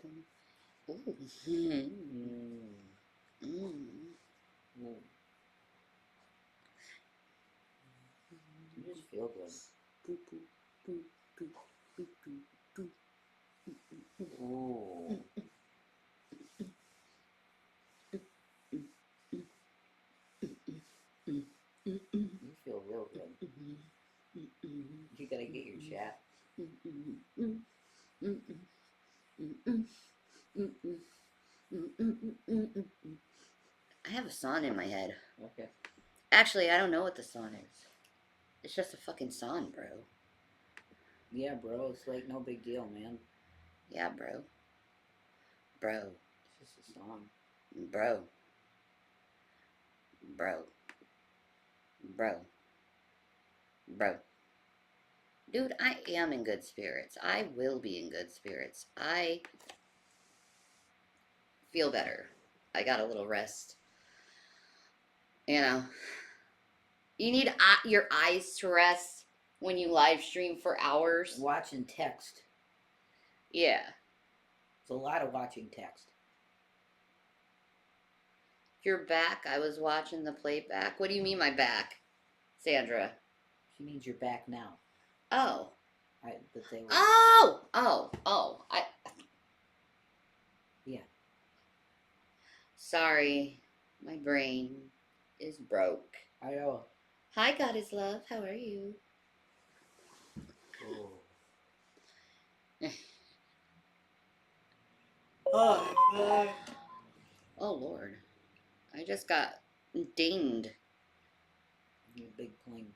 Ooh. You just feel good. Ooh. You feel real good. You gotta get your chat. I have a song in my head. Okay. Actually, I don't know what the song is. It's just a fucking song, bro. Yeah, bro. It's like no big deal, man. Yeah, bro. Bro. It's just a song. Bro. Bro. Bro. Bro. Dude, I am in good spirits. I will be in good spirits. I feel better. I got a little rest. You know, you need your eyes to rest when you live stream for hours. Watching text. Yeah. It's a lot of watching text. Your back, I was watching the playback. What do you mean my back, Sandra? She means you're back now. Oh. But they were... Oh. Yeah. Sorry. My brain is broke. I know. Hi, God is love. How are you? Oh, oh, Lord. I just got dinged. Big cling.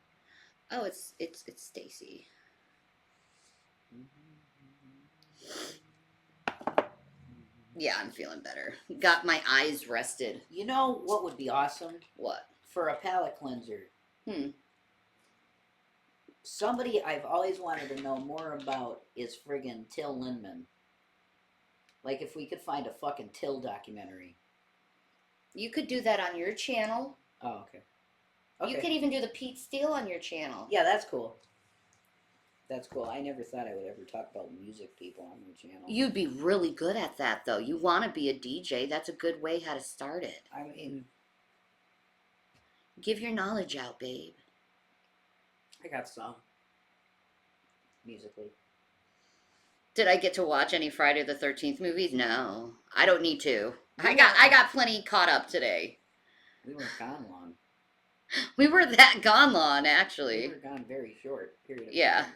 Oh, it's Stacy. Yeah, I'm feeling better. Got my eyes rested. You know what would be awesome? What? For a palate cleanser. Somebody I've always wanted to know more about is friggin' Till Lindemann. Like if we could find a fucking Till documentary. You could do that on your channel. Oh, okay. You could even do the Pete Steele on your channel. Yeah, that's cool. That's cool. I never thought I would ever talk about music people on your channel. You'd be really good at that, though. You want to be a DJ. That's a good way how to start it. I mean... Give your knowledge out, babe. I got some. Musically. Did I get to watch any Friday the 13th movies? No. I don't need to. I got plenty caught up today. We weren't gone long. We were that gone long, actually. We were gone very short period of time.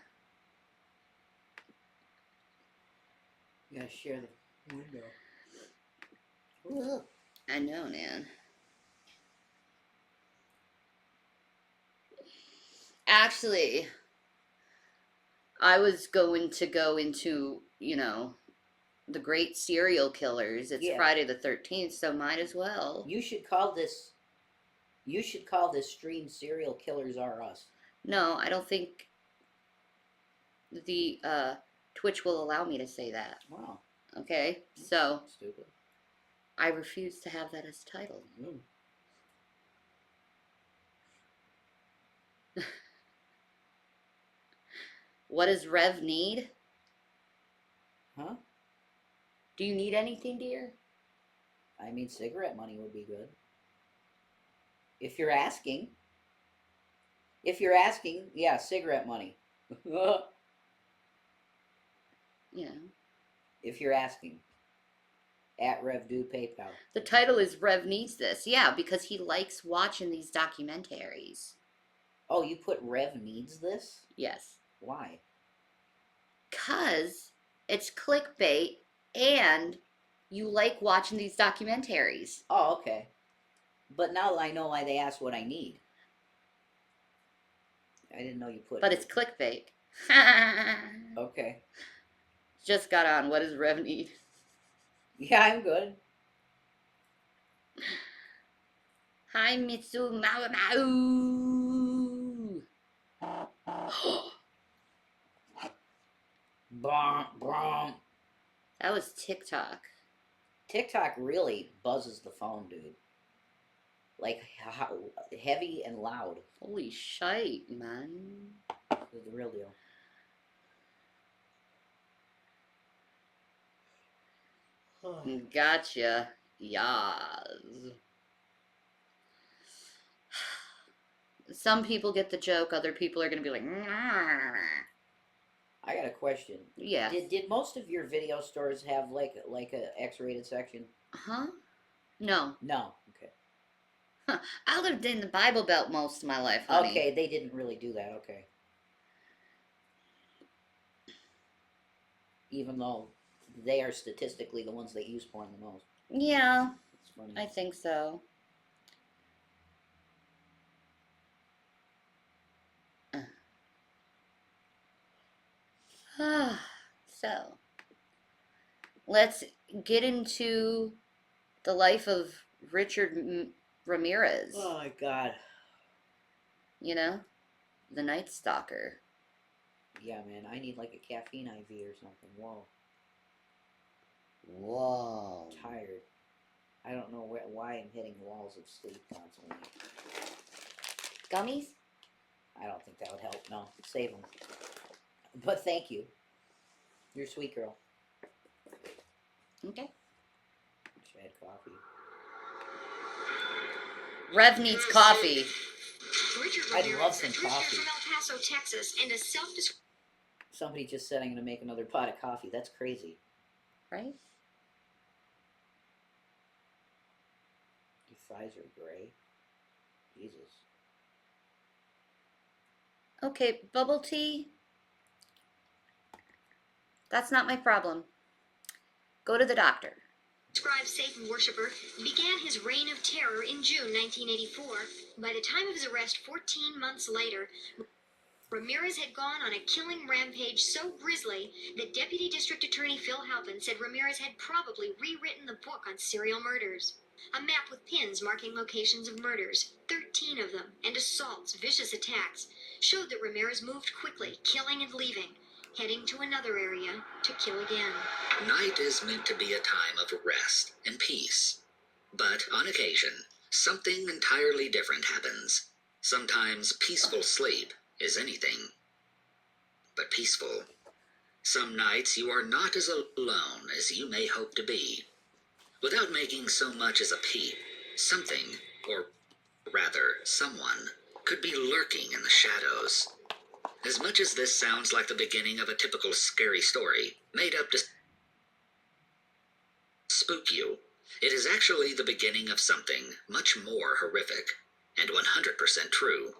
You gotta share the window. Ooh. I know, man. Actually, I was going to go into, the great serial killers. It's Friday the 13th, so might as well. You should call this stream Serial Killers Are Us. No, I don't think the Twitch will allow me to say that. Wow. Okay, so stupid. I refuse to have that as title. What does Rev need? Huh? Do you need anything, dear? I mean, cigarette money would be good. If you're asking. Yeah, cigarette money. Yeah. If you're asking. At RevDude PayPal. The title is Rev Needs This. Yeah, because he likes watching these documentaries. Oh, you put Rev Needs This? Yes. Why? 'Cause it's clickbait and you like watching these documentaries. Oh, okay. But now I know why they asked what I need. I didn't know you put... But it's clickbait. Okay. Just got on. What does Rev need? Yeah, I'm good. Hi, Mitsu Mau. Bonk. That was TikTok. TikTok really buzzes the phone, dude. Like, heavy and loud. Holy shite, man. It's the real deal. Gotcha. Yas. Some people get the joke. Other people are gonna be like, I got a question. yeah. Did most of your video stores have like a X-rated section? Huh? No. No. Okay. I lived in the Bible Belt most of my life, honey. Okay, they didn't really do that. Okay. Even though they are statistically the ones that use porn the most. Yeah, It's funny. I think so. So, let's get into the life of Richard Ramirez. Oh my god. You know, the Night Stalker. Yeah, man, I need like a caffeine IV or something. Whoa. Whoa. I'm tired. I don't know why I'm hitting walls of sleep constantly. Gummies? I don't think that would help. No, save them. But thank you. You're a sweet girl. Okay. Wish I had coffee. Rev needs coffee. I'd love some coffee. From El Paso, Texas, and a Somebody just said I'm going to make another pot of coffee. That's crazy. Right? Your thighs are gray. Jesus. Okay, bubble tea. That's not my problem. Go to the doctor. Scribe Satan worshiper began his reign of terror in June 1984. By the time of his arrest 14 months later, Ramirez had gone on a killing rampage so grisly that Deputy District Attorney Phil Halpin said Ramirez had probably rewritten the book on serial murders. A map with pins marking locations of murders, 13 of them, and assaults, vicious attacks, showed that Ramirez moved quickly, killing and leaving, heading to another area to kill again. Night is meant to be a time of rest and peace. But on occasion, something entirely different happens. Sometimes peaceful sleep is anything but peaceful. Some nights you are not as alone as you may hope to be. Without making so much as a peep, something, or rather someone, could be lurking in the shadows. As much as this sounds like the beginning of a typical scary story, made up to spook you, it is actually the beginning of something much more horrific, and 100% true.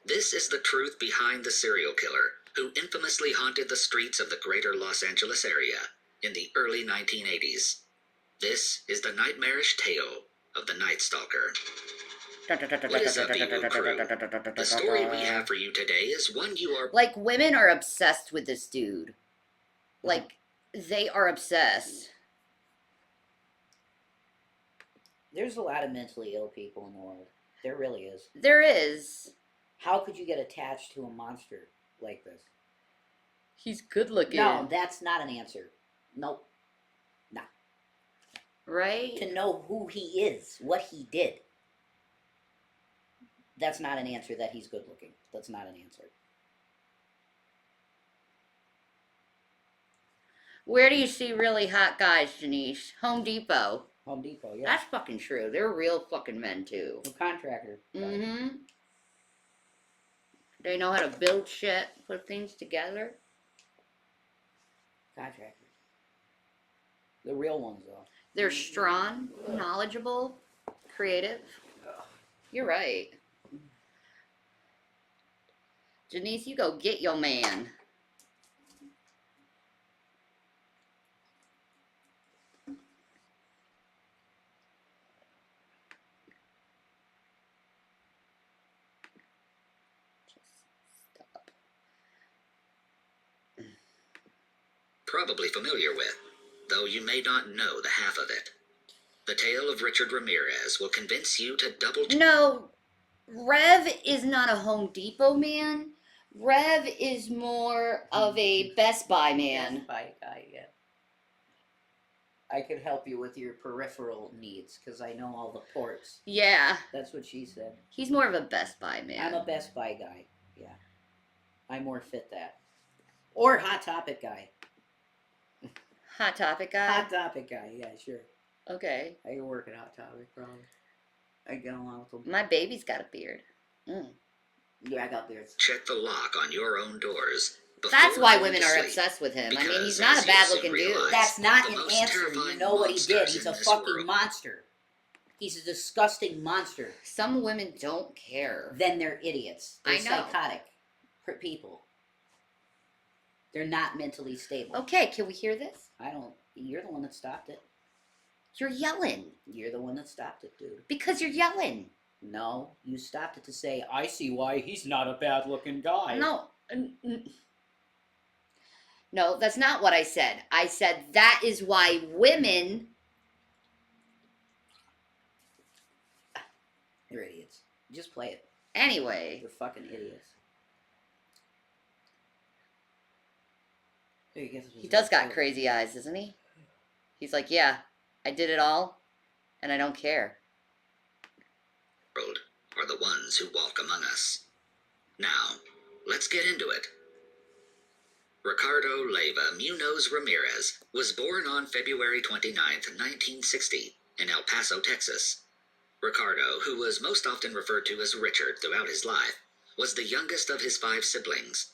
This is the truth behind the serial killer who infamously haunted the streets of the greater Los Angeles area in the early 1980s. This is the nightmarish tale of the Night Stalker. What is up, evil crew? The story we have for you today is one you are... Like, women are obsessed with this dude. Like, they are obsessed. There's a lot of mentally ill people in the world. There really is. There is. How could you get attached to a monster like this? He's good looking. No, that's not an answer. Nope. Nah. Right? To know who he is, what he did. That's not an answer that he's good looking. That's not an answer. Where do you see really hot guys, Janice? Home Depot. Home Depot, yeah. That's fucking true. They're real fucking men, too. A contractor. Mm-hmm. They know how to build shit, put things together. Contractors. The real ones, though. They're strong, knowledgeable, creative. You're right. Janice, you go get your man. Stop. Probably familiar with, though you may not know the half of it. The tale of Richard Ramirez will convince you to double... No, Rev is not a Home Depot man. Rev is more of a Best Buy man. Best Buy guy, yeah. I could help you with your peripheral needs, because I know all the ports. Yeah. That's what she said. He's more of a Best Buy man. I'm a Best Buy guy, yeah. I more fit that. Or Hot Topic guy. Hot Topic guy? Hot Topic guy, yeah, sure. Okay. I can work at Hot Topic, probably. I get along with them. My baby's got a beard. Yeah, I got beards. Check the lock on your own doors. That's why going women to are sleep, obsessed with him. I mean, because, he's not as a you'll bad soon looking dude. realize, That's not the an most answer. You terrifying know what he did. monsters He's in a this fucking world. monster. He's a disgusting monster. Some women don't care. Then they're idiots. They're I know. psychotic people. They're not mentally stable. Okay, can we hear this? I don't. You're the one that stopped it. You're yelling. You're the one that stopped it, dude. Because you're yelling. No, you stopped it to say, I see why he's not a bad looking guy. No. No, that's not what I said. I said that is why women... You're idiots. Just play it. Anyway. You're fucking idiots. He does got crazy eyes, doesn't he? He's like, yeah, I did it all, and I don't care. Are the ones who walk among us. Now, let's get into it. Ricardo Leyva Munoz Ramirez was born on February 29th, 1960, in El Paso, Texas. Ricardo, who was most often referred to as Richard throughout his life, was the youngest of his 5 siblings.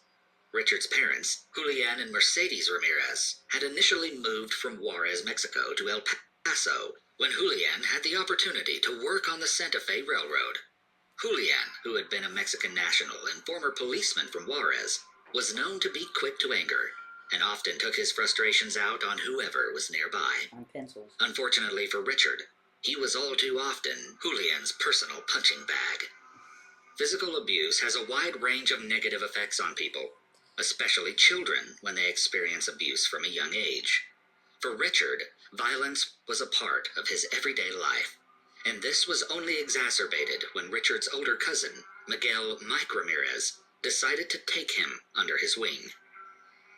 Richard's parents, Julian and Mercedes Ramirez, had initially moved from Juarez, Mexico to El Paso when Julian had the opportunity to work on the Santa Fe Railroad. Julian, who had been a Mexican national and former policeman from Juarez, was known to be quick to anger and often took his frustrations out on whoever was nearby. On pencils. Unfortunately for Richard, he was all too often Julian's personal punching bag. Physical abuse has a wide range of negative effects on people, especially children when they experience abuse from a young age. For Richard, violence was a part of his everyday life, and this was only exacerbated when Richard's older cousin, Miguel Mike Ramirez, decided to take him under his wing.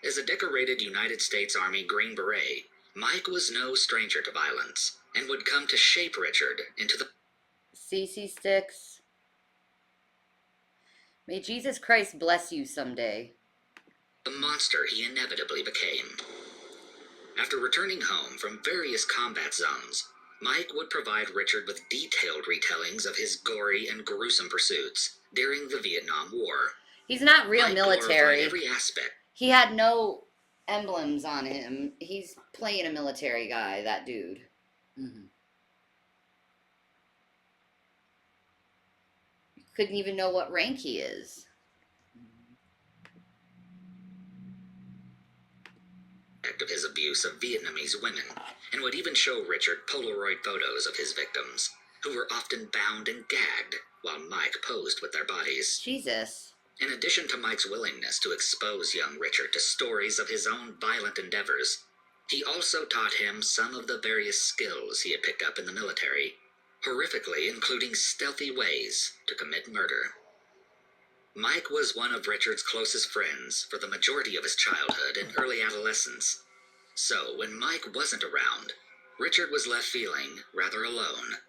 As a decorated United States Army Green Beret, Mike was no stranger to violence and would come to shape Richard into the CC Sticks. May Jesus Christ bless you someday. The monster he inevitably became. After returning home from various combat zones, Mike would provide Richard with detailed retellings of his gory and gruesome pursuits during the Vietnam War. He's not real Mike military. glorified every aspect. He had no emblems on him. He's playing a military guy, that dude. Mm-hmm. Couldn't even know what rank he is. Of his abuse of Vietnamese women, and would even show Richard Polaroid photos of his victims, who were often bound and gagged while Mike posed with their bodies. Jesus. In addition to Mike's willingness to expose young Richard to stories of his own violent endeavors, he also taught him some of the various skills he had picked up in the military, horrifically including stealthy ways to commit murder. Mike was one of Richard's closest friends for the majority of his childhood and early adolescence. So, when Mike wasn't around, Richard was left feeling rather alone.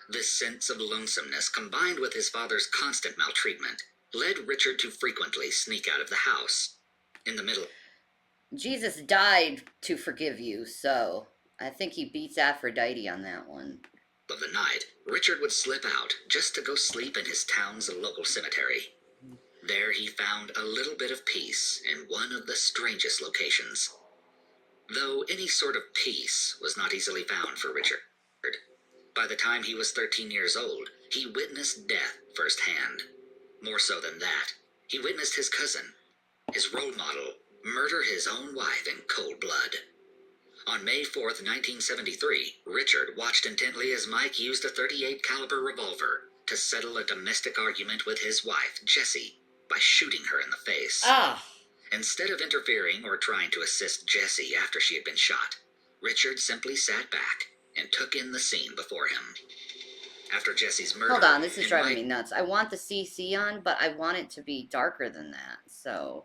This sense of lonesomeness, combined with his father's constant maltreatment, led Richard to frequently sneak out of the house. In the middle Jesus died to forgive you, so I think he beats Aphrodite on that one. of the night, Richard would slip out just to go sleep in his town's local cemetery. There he found a little bit of peace in one of the strangest locations. Though any sort of peace was not easily found for Richard. By the time he was 13 years old, he witnessed death firsthand. More so than that, he witnessed his cousin, his role model, murder his own wife in cold blood. On May 4th, 1973, Richard watched intently as Mike used a .38 caliber revolver to settle a domestic argument with his wife, Jessie, by shooting her in the face. Instead of interfering or trying to assist Jessie after she had been shot, Richard simply sat back and took in the scene before him. After Jessie's murder... Hold on, this is driving me nuts. I want the CC on, but I want it to be darker than that, so...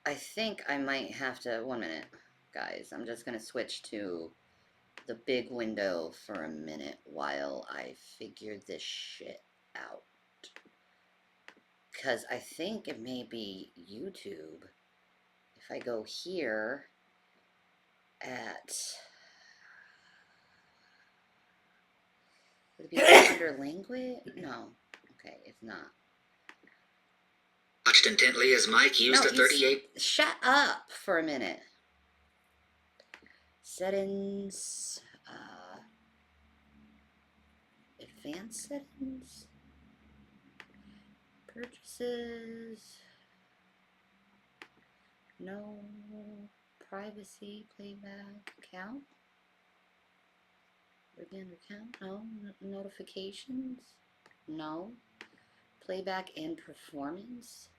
I think I might have to... 1 minute, guys. I'm just going to switch to the big window for a minute while I figure this shit out. Because I think it may be YouTube. If I go here at. Would it be under language? No. Okay, it's not. Watched intently as Mike used No, a 38. Shut up for a minute. Settings. Advanced settings. Purchases. No. Privacy. Playback. Account. Again, account. No. Notifications. No. Playback and performance.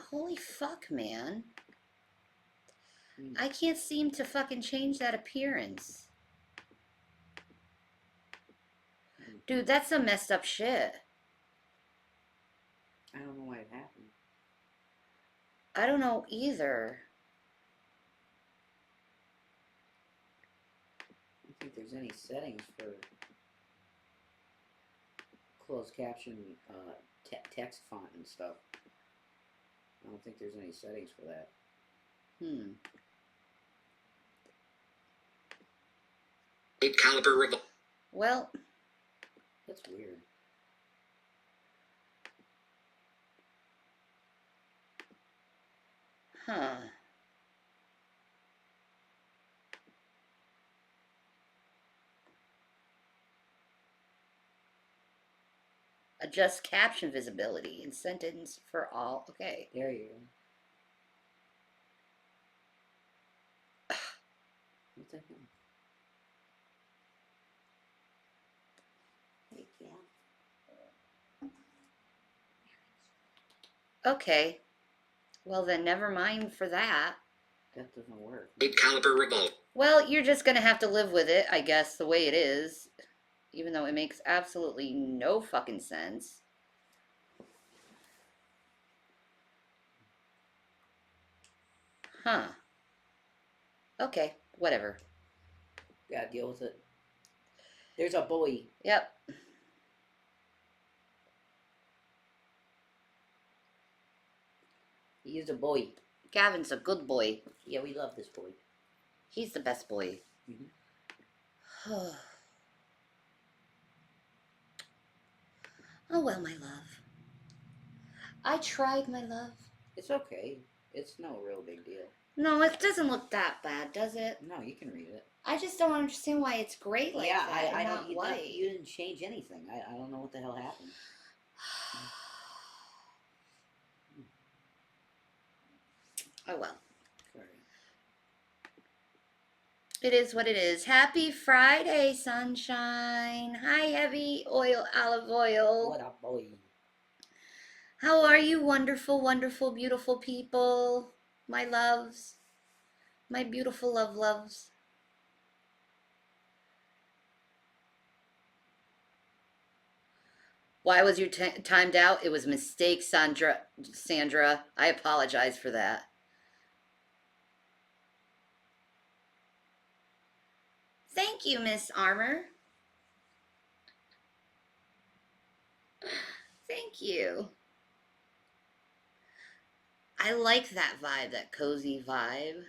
Holy fuck, man. I can't seem to fucking change that appearance. Dude, that's some messed up shit. I don't know why it happened. I don't know either. I don't think there's any settings for closed caption text font and stuff. I don't think there's any settings for that. .8 caliber revolver. Well, that's weird. huh. Adjust caption visibility and sentence for all. Okay. There you go. What the hell? Hey, yeah. Okay. Well, then never mind for that. That doesn't work. .8 caliber revolver. Well, you're just going to have to live with it, I guess, the way it is. Even though it makes absolutely no fucking sense. Huh. Okay, whatever. Gotta deal with it. There's a boy. Yep. He is a boy. Gavin's a good boy. Yeah, we love this boy. He's the best boy. Oh, well, my love. I tried, my love. It's okay. It's no real big deal. No, it doesn't look that bad, does it? No, you can read it. I just don't understand why it's gray like yeah, that I and don't. not white. You didn't change anything. I don't know what the hell happened. Oh, well. Sorry. It is what it is. Happy Friday, sunshine. Hi, heavy oil, olive oil. What a boy. How are you, wonderful, wonderful, beautiful people? My loves. My beautiful loves. Why was you timed out? It was a mistake, Sandra. I apologize for that. Thank you, Miss Armor. Thank you. I like that vibe, that cozy vibe.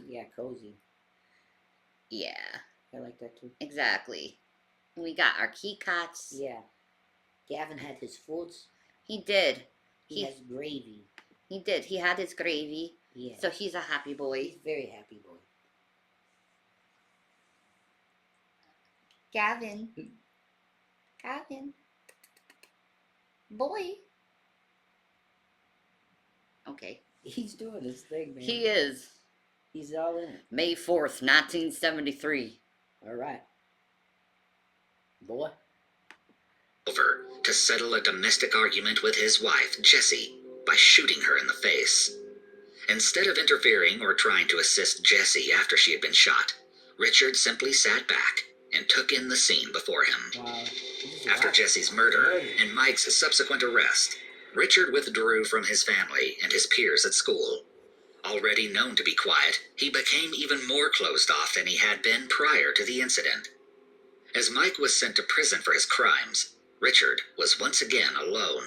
Yeah, cozy. Yeah. I like that too. Exactly. We got our key cots. Yeah. Gavin had his foods. He did. He has gravy. He did. He had his gravy. Yeah. So he's a happy boy. He's a very happy boy. Gavin. Gavin. Boy. Okay. He's doing his thing, man. He is. He's all in it. May 4th, 1973. All right. Boy. Over to settle a domestic argument with his wife, Jessie, by shooting her in the face. Instead of interfering or trying to assist Jessie after she had been shot, Richard simply sat back and took in the scene before him. Wow. After Jesse's murder and Mike's subsequent arrest, Richard withdrew from his family and his peers at school. Already known to be quiet, he became even more closed off than he had been prior to the incident. As Mike was sent to prison for his crimes, Richard was once again alone.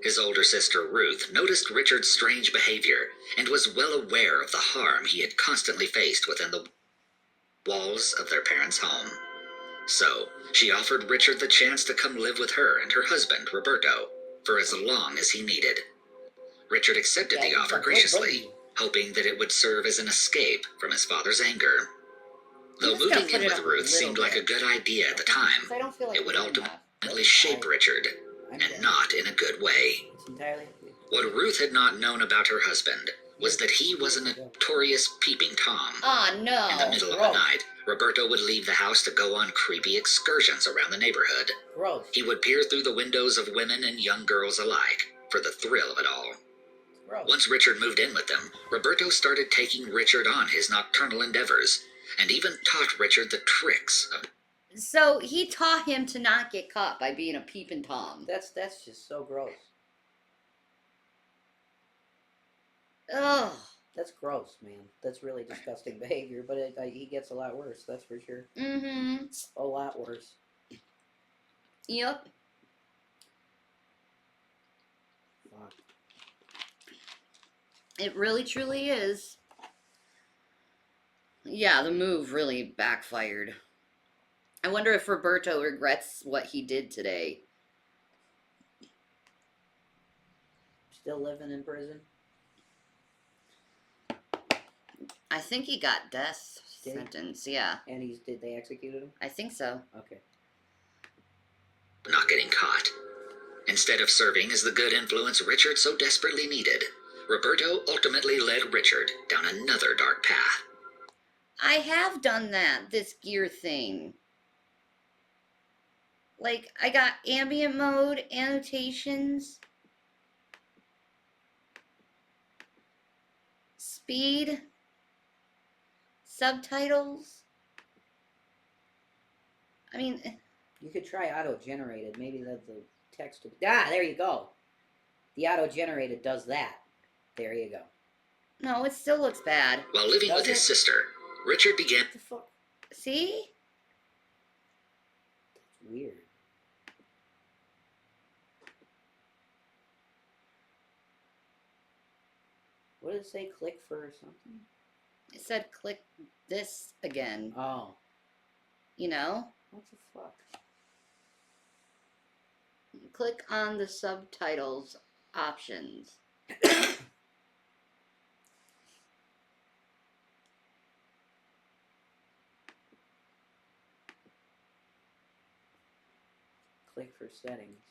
His older sister Ruth noticed Richard's strange behavior and was well aware of the harm he had constantly faced within the walls of their parents' home. So, she offered Richard the chance to come live with her and her husband, Roberto, for as long as he needed. Richard accepted the offer graciously, hoping that it would serve as an escape from his father's anger. Though moving in with Ruth seemed like a good idea at the time, it would ultimately shape Richard, and not in a good way. What Ruth had not known about her husband was that he was a notorious peeping Tom. Oh, no. In the middle of the night, Roberto would leave the house to go on creepy excursions around the neighborhood. Gross. He would peer through the windows of women and young girls alike, for the thrill of it all. Gross. Once Richard moved in with them, Roberto started taking Richard on his nocturnal endeavors, and even taught Richard the tricks of... So he taught him to not get caught by being a peeping Tom. That's just so gross. Ugh. That's gross, man. That's really disgusting behavior, but he gets a lot worse, that's for sure. Mm-hmm. A lot worse. Yep. Fuck. It really, truly is. Yeah, the move really backfired. I wonder if Roberto regrets what he did today. Still living in prison? I think he got death Did he? sentence, yeah. And did they executed him? I think so. Okay. not getting caught. Instead of serving as the good influence Richard so desperately needed, Roberto ultimately led Richard down another dark path. I have done that, this gear thing. Like, I got ambient mode, annotations, speed, subtitles. I mean, You could try auto-generated. Maybe the text would... Ah, there you go. The auto-generated does that. There you go. no, it still looks bad. While living with his sister, Richard began... What the fuck? See? That's weird. What did it say? Click for something? It said click this again. Oh. You know? What the fuck? Click on the subtitles options. Click for settings.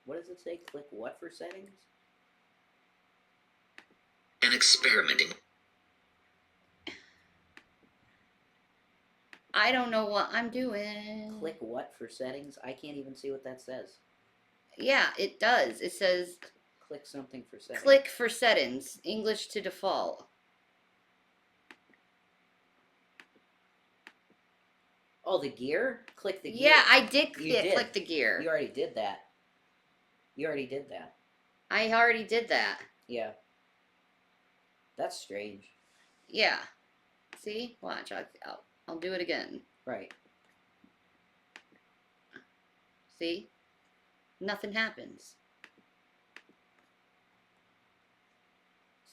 What does it say? Click what for settings? and experimenting. I don't know what I'm doing. Click what for settings? I can't even see what that says. Yeah, it does. It says Click something for settings. click for settings, English to default. Oh, the gear? Click the gear. Yeah, I did You did. click the gear. You already did that. You already did that. I already did that. Yeah. That's strange. Yeah. See? Watch. I'll do it again. Right. See? Nothing happens.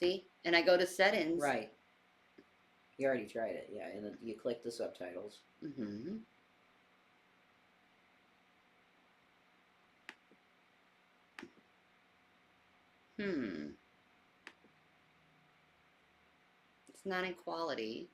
See? And I go to settings. Right. You already tried it, yeah. And then you click the subtitles. Mm-hmm. It's not in quality.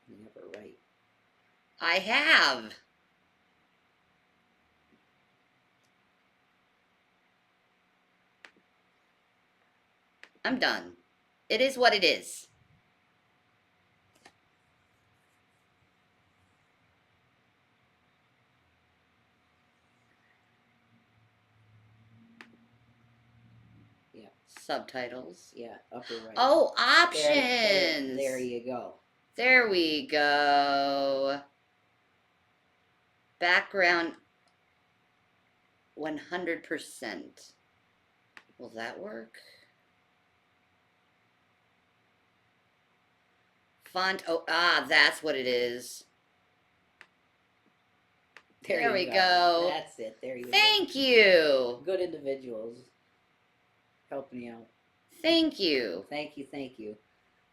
You never write. I have. I'm done. It is what it is. Yeah. Subtitles. Yeah, upper right. Oh, There, options. there you go. There we go. Background 100%. Will that work? Font. Oh, that's what it is. There we go. That's it. There you go. Thank you. Good individuals. Helping you out. Thank you. Thank you, thank you.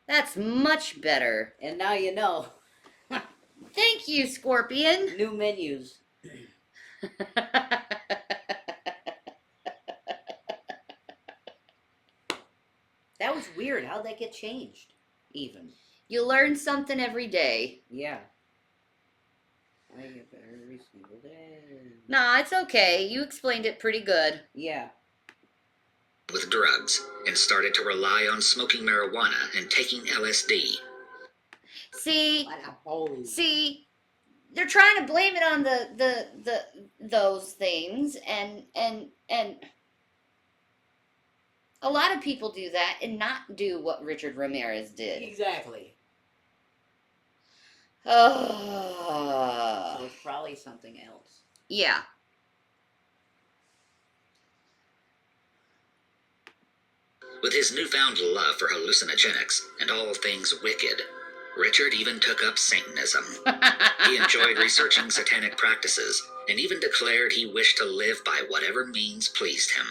That's much better. And now you know. Thank you, Scorpion. New menus. That was weird. How'd that get changed? Even. You learn something every day. Yeah. I get better every single day. Nah, it's okay. You explained it pretty good. Yeah. With drugs and started to rely on smoking marijuana and taking LSD. See, What a holy. see, they're trying to blame it on those things, and a lot of people do that and not do what Richard Ramirez did. Exactly. So Oh, it's probably something else. yeah. With his newfound love for hallucinogenics and all things wicked, Richard even took up Satanism. He enjoyed researching satanic practices and even declared he wished to live by whatever means pleased him.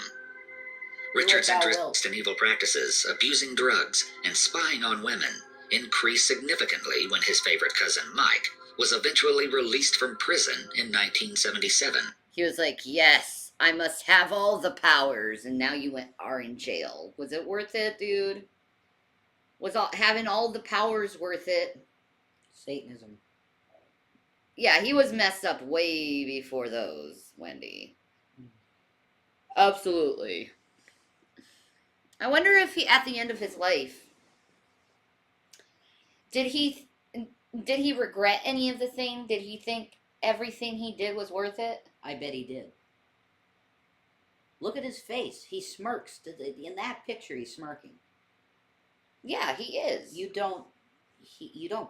Richard's thou interest wilt. in evil practices, abusing drugs, and spying on women increased significantly when his favorite cousin Mike was eventually released from prison in 1977. He was like, yes, I must have all the powers, and now you are in jail. Was it worth it, dude? Was having all the powers worth it? Satanism. Yeah, he was messed up way before those, Wendy. Absolutely. I wonder if he, at the end of his life, did he regret any of the thing? Did he think everything he did was worth it? I bet he did. Look at his face. He smirks. In that picture, he's smirking. Yeah, he is. You don't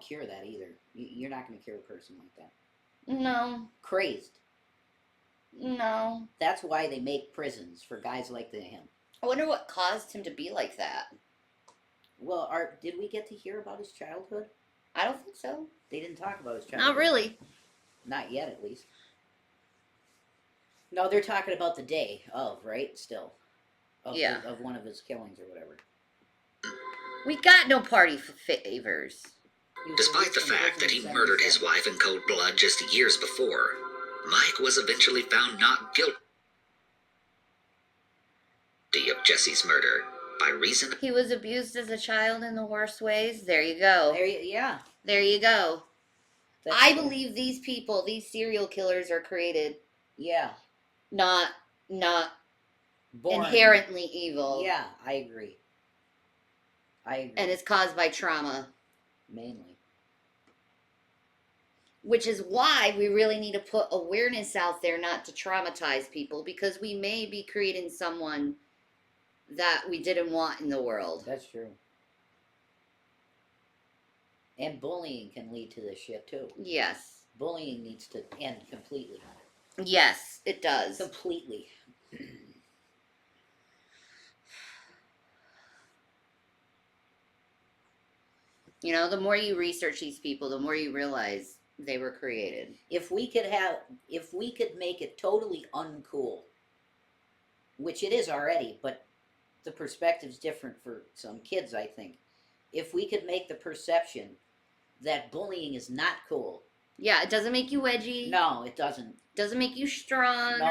cure that either. You're not going to cure a person like that. No. Crazed. No. That's why they make prisons for guys like him. I wonder what caused him to be like that. Well, did we get to hear about his childhood? I don't think so. They didn't talk about his childhood. Not really. Not yet, at least. No, they're talking about the day of, right? Still. Yeah. Of one of his killings or whatever. We got no party favors. Despite the fact that he murdered his wife in cold blood just years before, Mike was eventually found not guilty of Jesse's murder by reason He was abused as a child in the worst ways. There you go. Yeah. There you go. That's I true. believe these people, these serial killers, are created Yeah. not Born. inherently evil. Yeah, I agree. And it's caused by trauma. Mainly. Which is why we really need to put awareness out there not to traumatize people, because we may be creating someone that we didn't want in the world. That's true. And bullying can lead to this shit too. Yes. Bullying needs to end completely. Yes, it does. Completely. You know, the more you research these people, the more you realize they were created. If we could make it totally uncool, which it is already, but the perspective's different for some kids, I think. If we could make the perception that bullying is not cool. Yeah, it doesn't make you edgy. No, it doesn't. Doesn't make you strong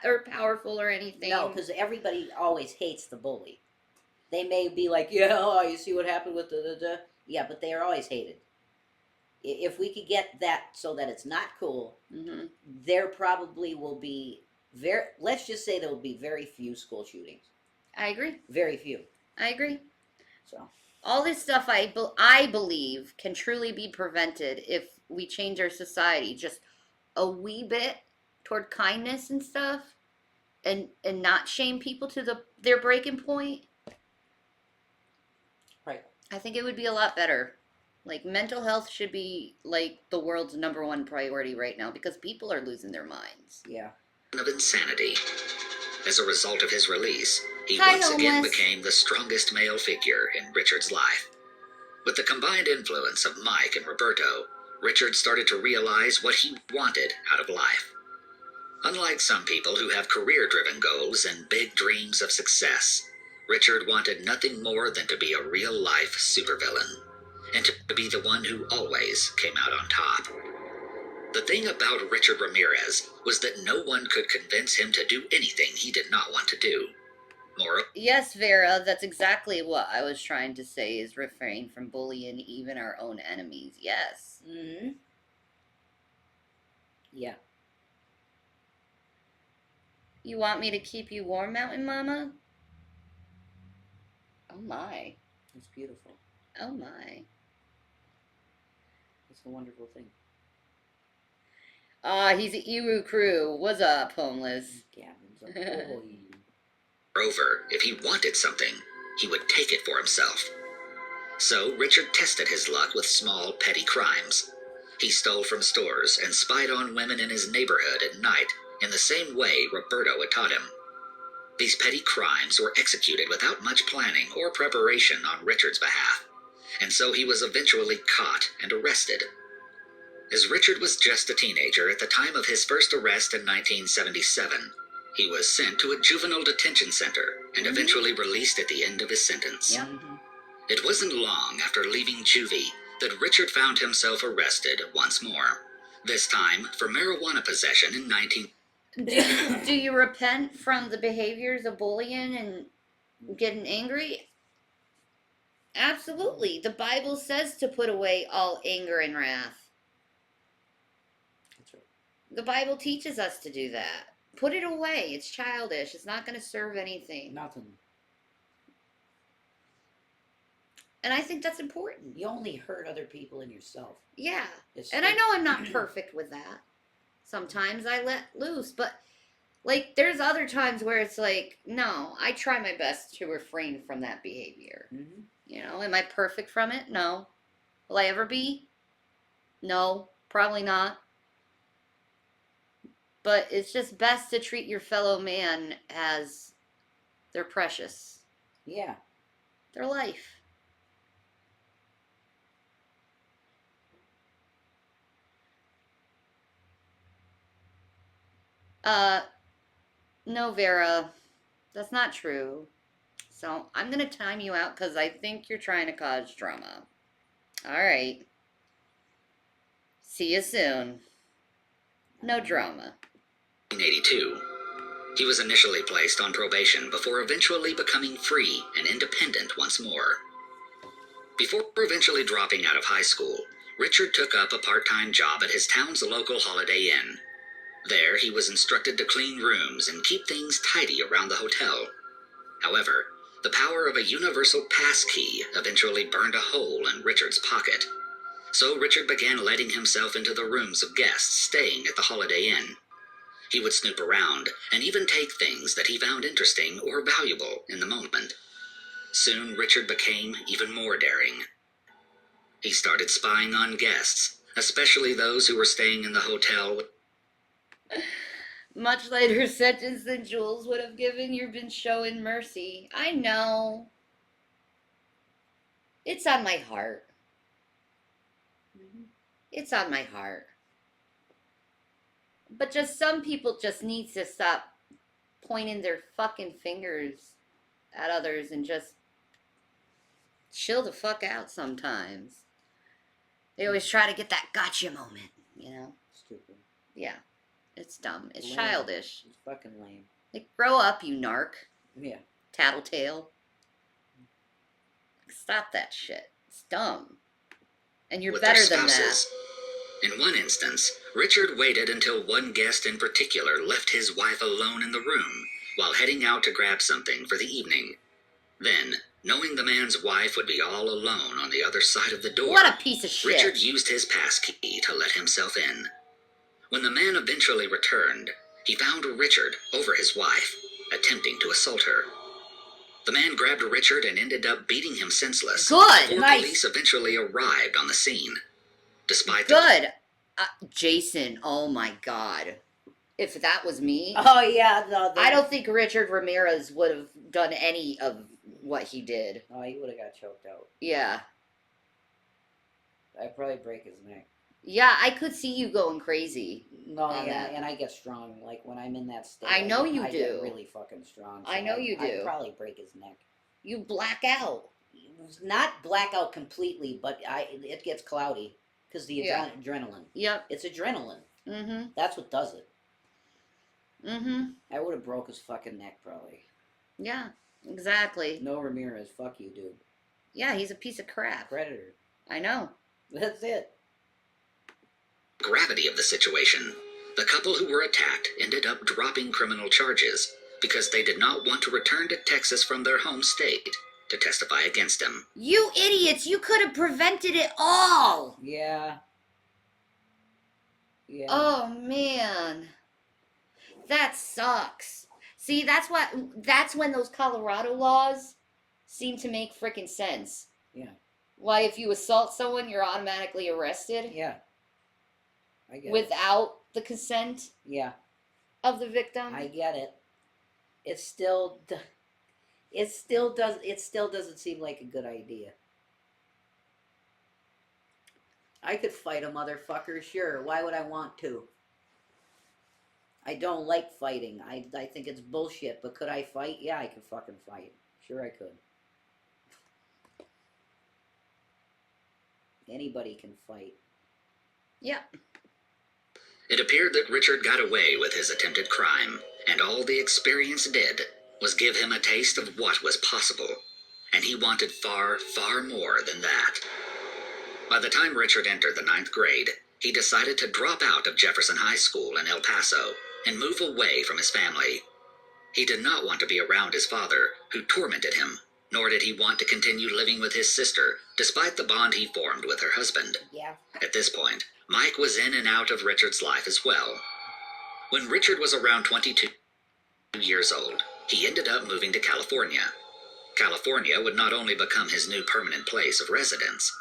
or powerful or anything. No, because everybody always hates the bully. They may be like, yeah, you see what happened with the. Yeah, but they are always hated. If we could get that so that it's not cool, mm-hmm. There probably will be let's just say there will be very few school shootings. I agree. Very few. I agree. So all this stuff I believe can truly be prevented if we change our society just a wee bit toward kindness and stuff. and not shame people to their breaking point, Right. I think it would be a lot better. Like mental health should be like the world's #1 priority right now because people are losing their minds. Yeah. Of insanity. As a result of his release, he Hi, once again homeless. became the strongest male figure in Richard's life. With the combined influence of Mike and Roberto, Richard started to realize what he wanted out of life. Unlike some people who have career-driven goals and big dreams of success, Richard wanted nothing more than to be a real-life supervillain, and to be the one who always came out on top. The thing about Richard Ramirez was that no one could convince him to do anything he did not want to do. Yes, Vera, that's exactly what I was trying to say, is refrain from bullying even our own enemies. Yes. Mm-hmm. Yeah. You want me to keep you warm, Mountain Mama? Oh my. It's beautiful. Oh my. It's a wonderful thing. He's a Iru crew. What's up, homeless? Gavin's a boy. Moreover, if he wanted something, he would take it for himself. So Richard tested his luck with small, petty crimes. He stole from stores and spied on women in his neighborhood at night in the same way Roberto had taught him. These petty crimes were executed without much planning or preparation on Richard's behalf, and so he was eventually caught and arrested. As Richard was just a teenager at the time of his first arrest in 1977, he was sent to a juvenile detention center and eventually released at the end of his sentence. Yep. It wasn't long after leaving juvie that Richard found himself arrested once more, this time for marijuana possession in 19... Do you repent from the behaviors of bullying and getting angry? Absolutely. The Bible says to put away all anger and wrath. That's right. The Bible teaches us to do that. Put it away. It's childish. It's not going to serve anything. Nothing. And I think that's important. You only hurt other people and yourself. Yeah. It's And I like- know I'm not perfect with that. Sometimes I let loose, but like there's other times where it's like, no, I try my best to refrain from that behavior. Mhm. You know, am I perfect from it? No. Will I ever be? No, probably not. But it's just best to treat your fellow man as they're precious. Yeah. Their life. No, Vera, that's not true. So I'm going to time you out because I think you're trying to cause drama. All right. See you soon. No drama. 1982. He was initially placed on probation before eventually becoming free and independent once more. Before eventually dropping out of high school, Richard took up a part-time job at his town's local Holiday Inn. There, he was instructed to clean rooms and keep things tidy around the hotel. However, the power of a universal pass key eventually burned a hole in Richard's pocket. So Richard began letting himself into the rooms of guests staying at the Holiday Inn. He would snoop around and even take things that he found interesting or valuable in the moment. Soon, Richard became even more daring. He started spying on guests, especially those who were staying in the hotel. Much lighter sentence than Jules would have given. You've been showing mercy. I know. It's on my heart. It's on my heart. But just some people just need to stop pointing their fucking fingers at others and just chill the fuck out sometimes. They always try to get that gotcha moment, you know? Stupid. Yeah. It's dumb. It's Lame. childish. It's fucking lame. Like, grow up, you narc. Yeah. Tattletale. Stop that shit. It's dumb. And you're with better their than that. spouses. In one instance, Richard waited until one guest in particular left his wife alone in the room while heading out to grab something for the evening. Then, knowing the man's wife would be all alone on the other side of the door, What a piece of shit. Richard used his pass key to let himself in. When the man eventually returned, he found Richard over his wife, attempting to assault her. The man grabbed Richard and ended up beating him senseless. Good. Before Nice. police eventually arrived on the scene. Despite Good. Jason, oh my God. If that was me, Oh yeah, no, I don't think Richard Ramirez would have done any of what he did. Oh, he would have got choked out. Yeah. I'd probably break his neck. Yeah, I could see you going crazy. No, On yeah, that. and I get strong. Like when I'm in that state, I know you I do. get really fucking strong. I know you do. I'd probably break his neck. You black out. Not black out completely, but it gets cloudy because the Yeah. adrenaline. Yep. It's adrenaline. Mm-hmm. That's what does it. Mm-hmm. I would have broke his fucking neck probably. Yeah, exactly. No Ramirez, fuck you, dude. Yeah, he's a piece of crap. Predator. I know. That's it. gravity of the situation, the couple who were attacked ended up dropping criminal charges because they did not want to return to Texas from their home state to testify against him. You idiots! You could have prevented it all! Yeah. Yeah. Oh, man. That sucks. See, that's when those Colorado laws seem to make frickin' sense. Yeah. Why, if you assault someone, you're automatically arrested Yeah. I get it. without the consent Yeah. of the victim. I get it. It still doesn't seem like a good idea. I could fight a motherfucker, sure. Why would I want to? I don't like fighting. I think it's bullshit, but could I fight? Yeah, I could fucking fight. Sure I could. Anybody can fight. Yeah. It appeared that Richard got away with his attempted crime, and all the experience did was give him a taste of what was possible, and he wanted far, far more than that. By the time Richard entered the 9th grade, he decided to drop out of Jefferson High School in El Paso and move away from his family. He did not want to be around his father, who tormented him, nor did he want to continue living with his sister, despite the bond he formed with her husband. Yeah. At this point, Mike was in and out of Richard's life as well. When Richard was around 22 years old, he ended up moving to California. California would not only become his new permanent place of residence,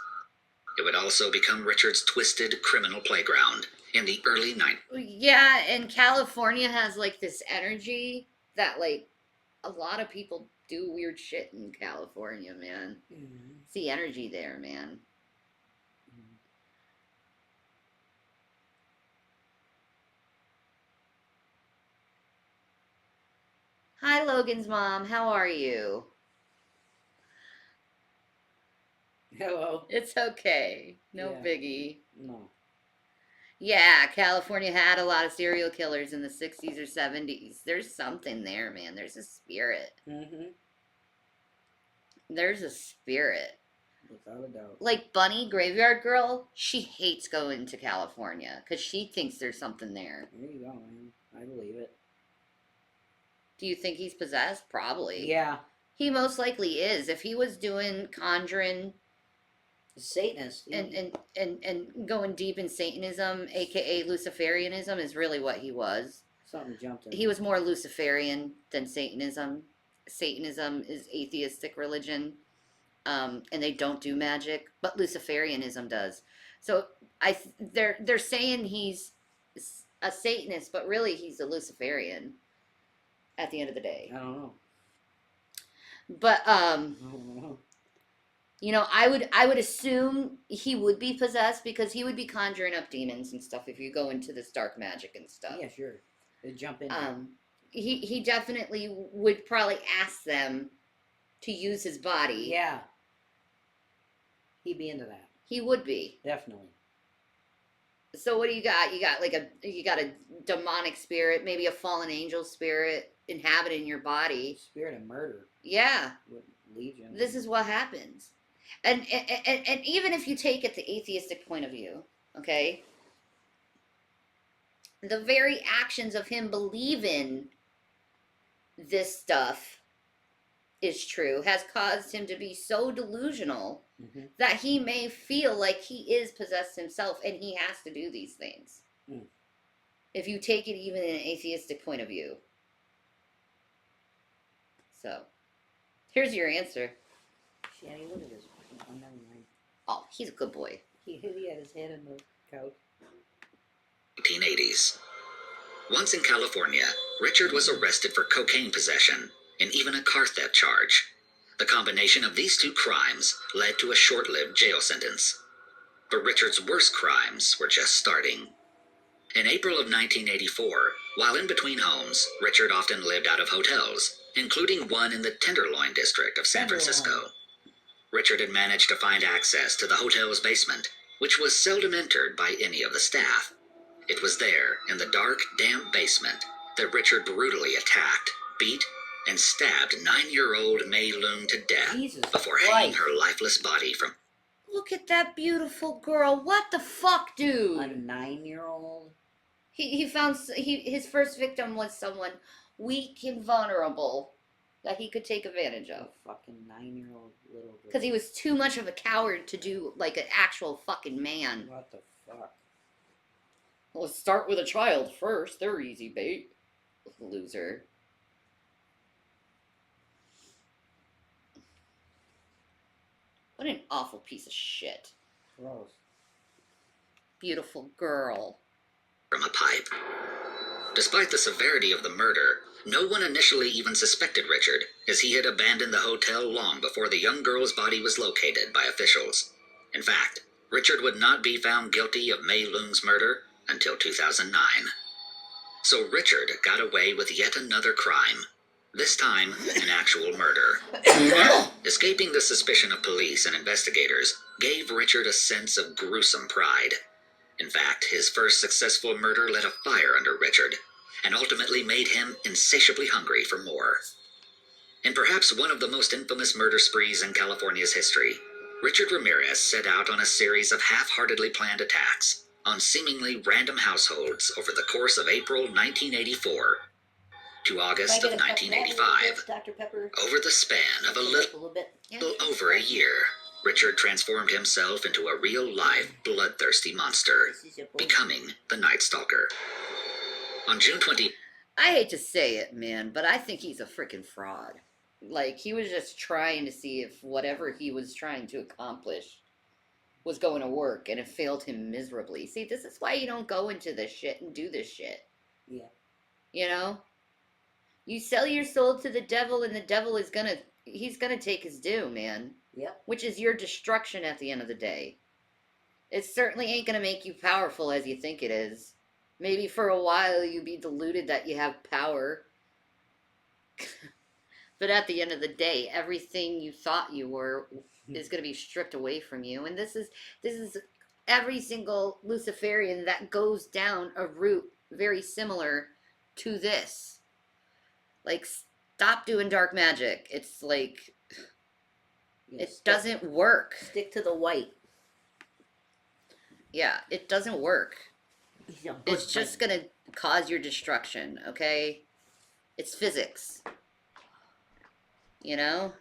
it would also become Richard's twisted criminal playground in the early 90s. Yeah, and California has, like, this energy that, like, a lot of people do weird shit in California, man. Mm-hmm. It's the energy there, man. Hi, Logan's mom. How are you? Hello. It's okay. No Yeah. biggie. No. Yeah, California had a lot of serial killers in the 60s or 70s. There's something there, man. There's a spirit. Mm-hmm. There's a spirit. Without a doubt. Like Bunny, Graveyard Girl, she hates going to California because she thinks there's something there. There you go, man. I believe it. Do you think he's possessed? Probably. Yeah. He most likely is. If he was doing conjuring Satanist. and going deep in Satanism, aka Luciferianism, is really what he was. Something jumped in. He was more Luciferian than Satanism. Satanism is atheistic religion, and they don't do magic, but Luciferianism does. So they're saying he's a Satanist, but really he's a Luciferian. At the end of the day, I don't know. but I don't know. you know, I would assume he would be possessed because he would be conjuring up demons and stuff if you go into this dark magic and stuff. Yeah, sure. They jump in. He definitely would probably ask them to use his body. Yeah. He'd be into that. He would be. Definitely. So what do you got? You got a demonic spirit, maybe a fallen angel spirit inhabiting your body. Spirit of murder Yeah. with Legion. This is what happens. And even if you take it the atheistic point of view, okay? The very actions of him believing this stuff is true has caused him to be so delusional Mm-hmm. that he may feel like he is possessed himself and he has to do these things. Mm. if you take it even in an atheistic point of view. So, here's your answer. Shanny, look at this. Oh, never mind. Oh, he's a good boy. He had his head on the couch. 1980s. Once in California, Richard was arrested for cocaine possession and even a car theft charge. The combination of these two crimes led to a short-lived jail sentence. But Richard's worst crimes were just starting. In April of 1984, while in between homes, Richard often lived out of hotels, including one in the Tenderloin district of San Francisco. Richard had managed to find access to the hotel's basement, which was seldom entered by any of the staff. It was there, in the dark, damp basement, that Richard brutally attacked, beat, and stabbed 9-year-old Mei Lung to death before hanging her lifeless body from... Look at that beautiful girl. What the fuck, dude? A 9-year-old? He found his first victim was someone weak and vulnerable that he could take advantage of. A fucking 9-year-old little girl. Because he was too much of a coward to do like an actual fucking man. What the fuck? Well, let's start with a child first. They're easy bait. Loser. What an awful piece of shit. Gross. Beautiful girl. From a pipe. Despite the severity of the murder, no one initially even suspected Richard, as he had abandoned the hotel long before the young girl's body was located by officials. In fact, Richard would not be found guilty of Mei Lung's murder until 2009. So Richard got away with yet another crime, this time an actual murder. Escaping the suspicion of police and investigators gave Richard a sense of gruesome pride. In fact, his first successful murder lit a fire under Richard, and ultimately made him insatiably hungry for more. In perhaps one of the most infamous murder sprees in California's history, Richard Ramirez set out on a series of half-heartedly planned attacks on seemingly random households over the course of April 1984 to August of 1985. Dr. Pepper? Over the span of a little over a year, Richard transformed himself into a real-life, bloodthirsty monster, becoming the Night Stalker. On June 20... I hate to say it, man, but I think he's a freaking fraud. Like, he was just trying to see if whatever he was trying to accomplish was going to work, and it failed him miserably. See, this is why you don't go into this shit and do this shit. Yeah. You know? You sell your soul to the devil, and the devil is he's gonna take his due, man. Yep. Which is your destruction at the end of the day. It certainly ain't gonna make you powerful as you think it is. Maybe for a while you be deluded that you have power. But at the end of the day, everything you thought you were is going to be stripped away from you. And this is every single Luciferian that goes down a route very similar to this. Like, stop doing dark magic. It's like, it doesn't work. Stick to the white. Yeah, it doesn't work. It's just going to cause your destruction, okay? It's physics. You know?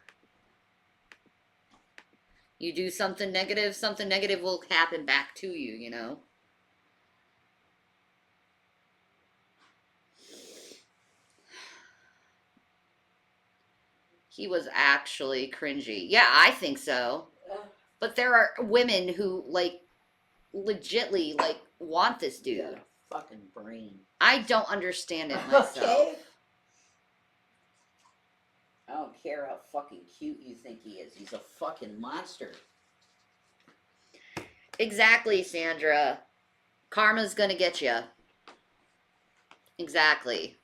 You do something negative will happen back to you, you know? He was actually cringy. Yeah, I think so. But there are women who, like, legitly, like, want this dude. Got a fucking brain. I don't understand it myself. Okay. I don't care how fucking cute you think he is. He's a fucking monster. Exactly, Sandra. Karma's gonna get you. Exactly.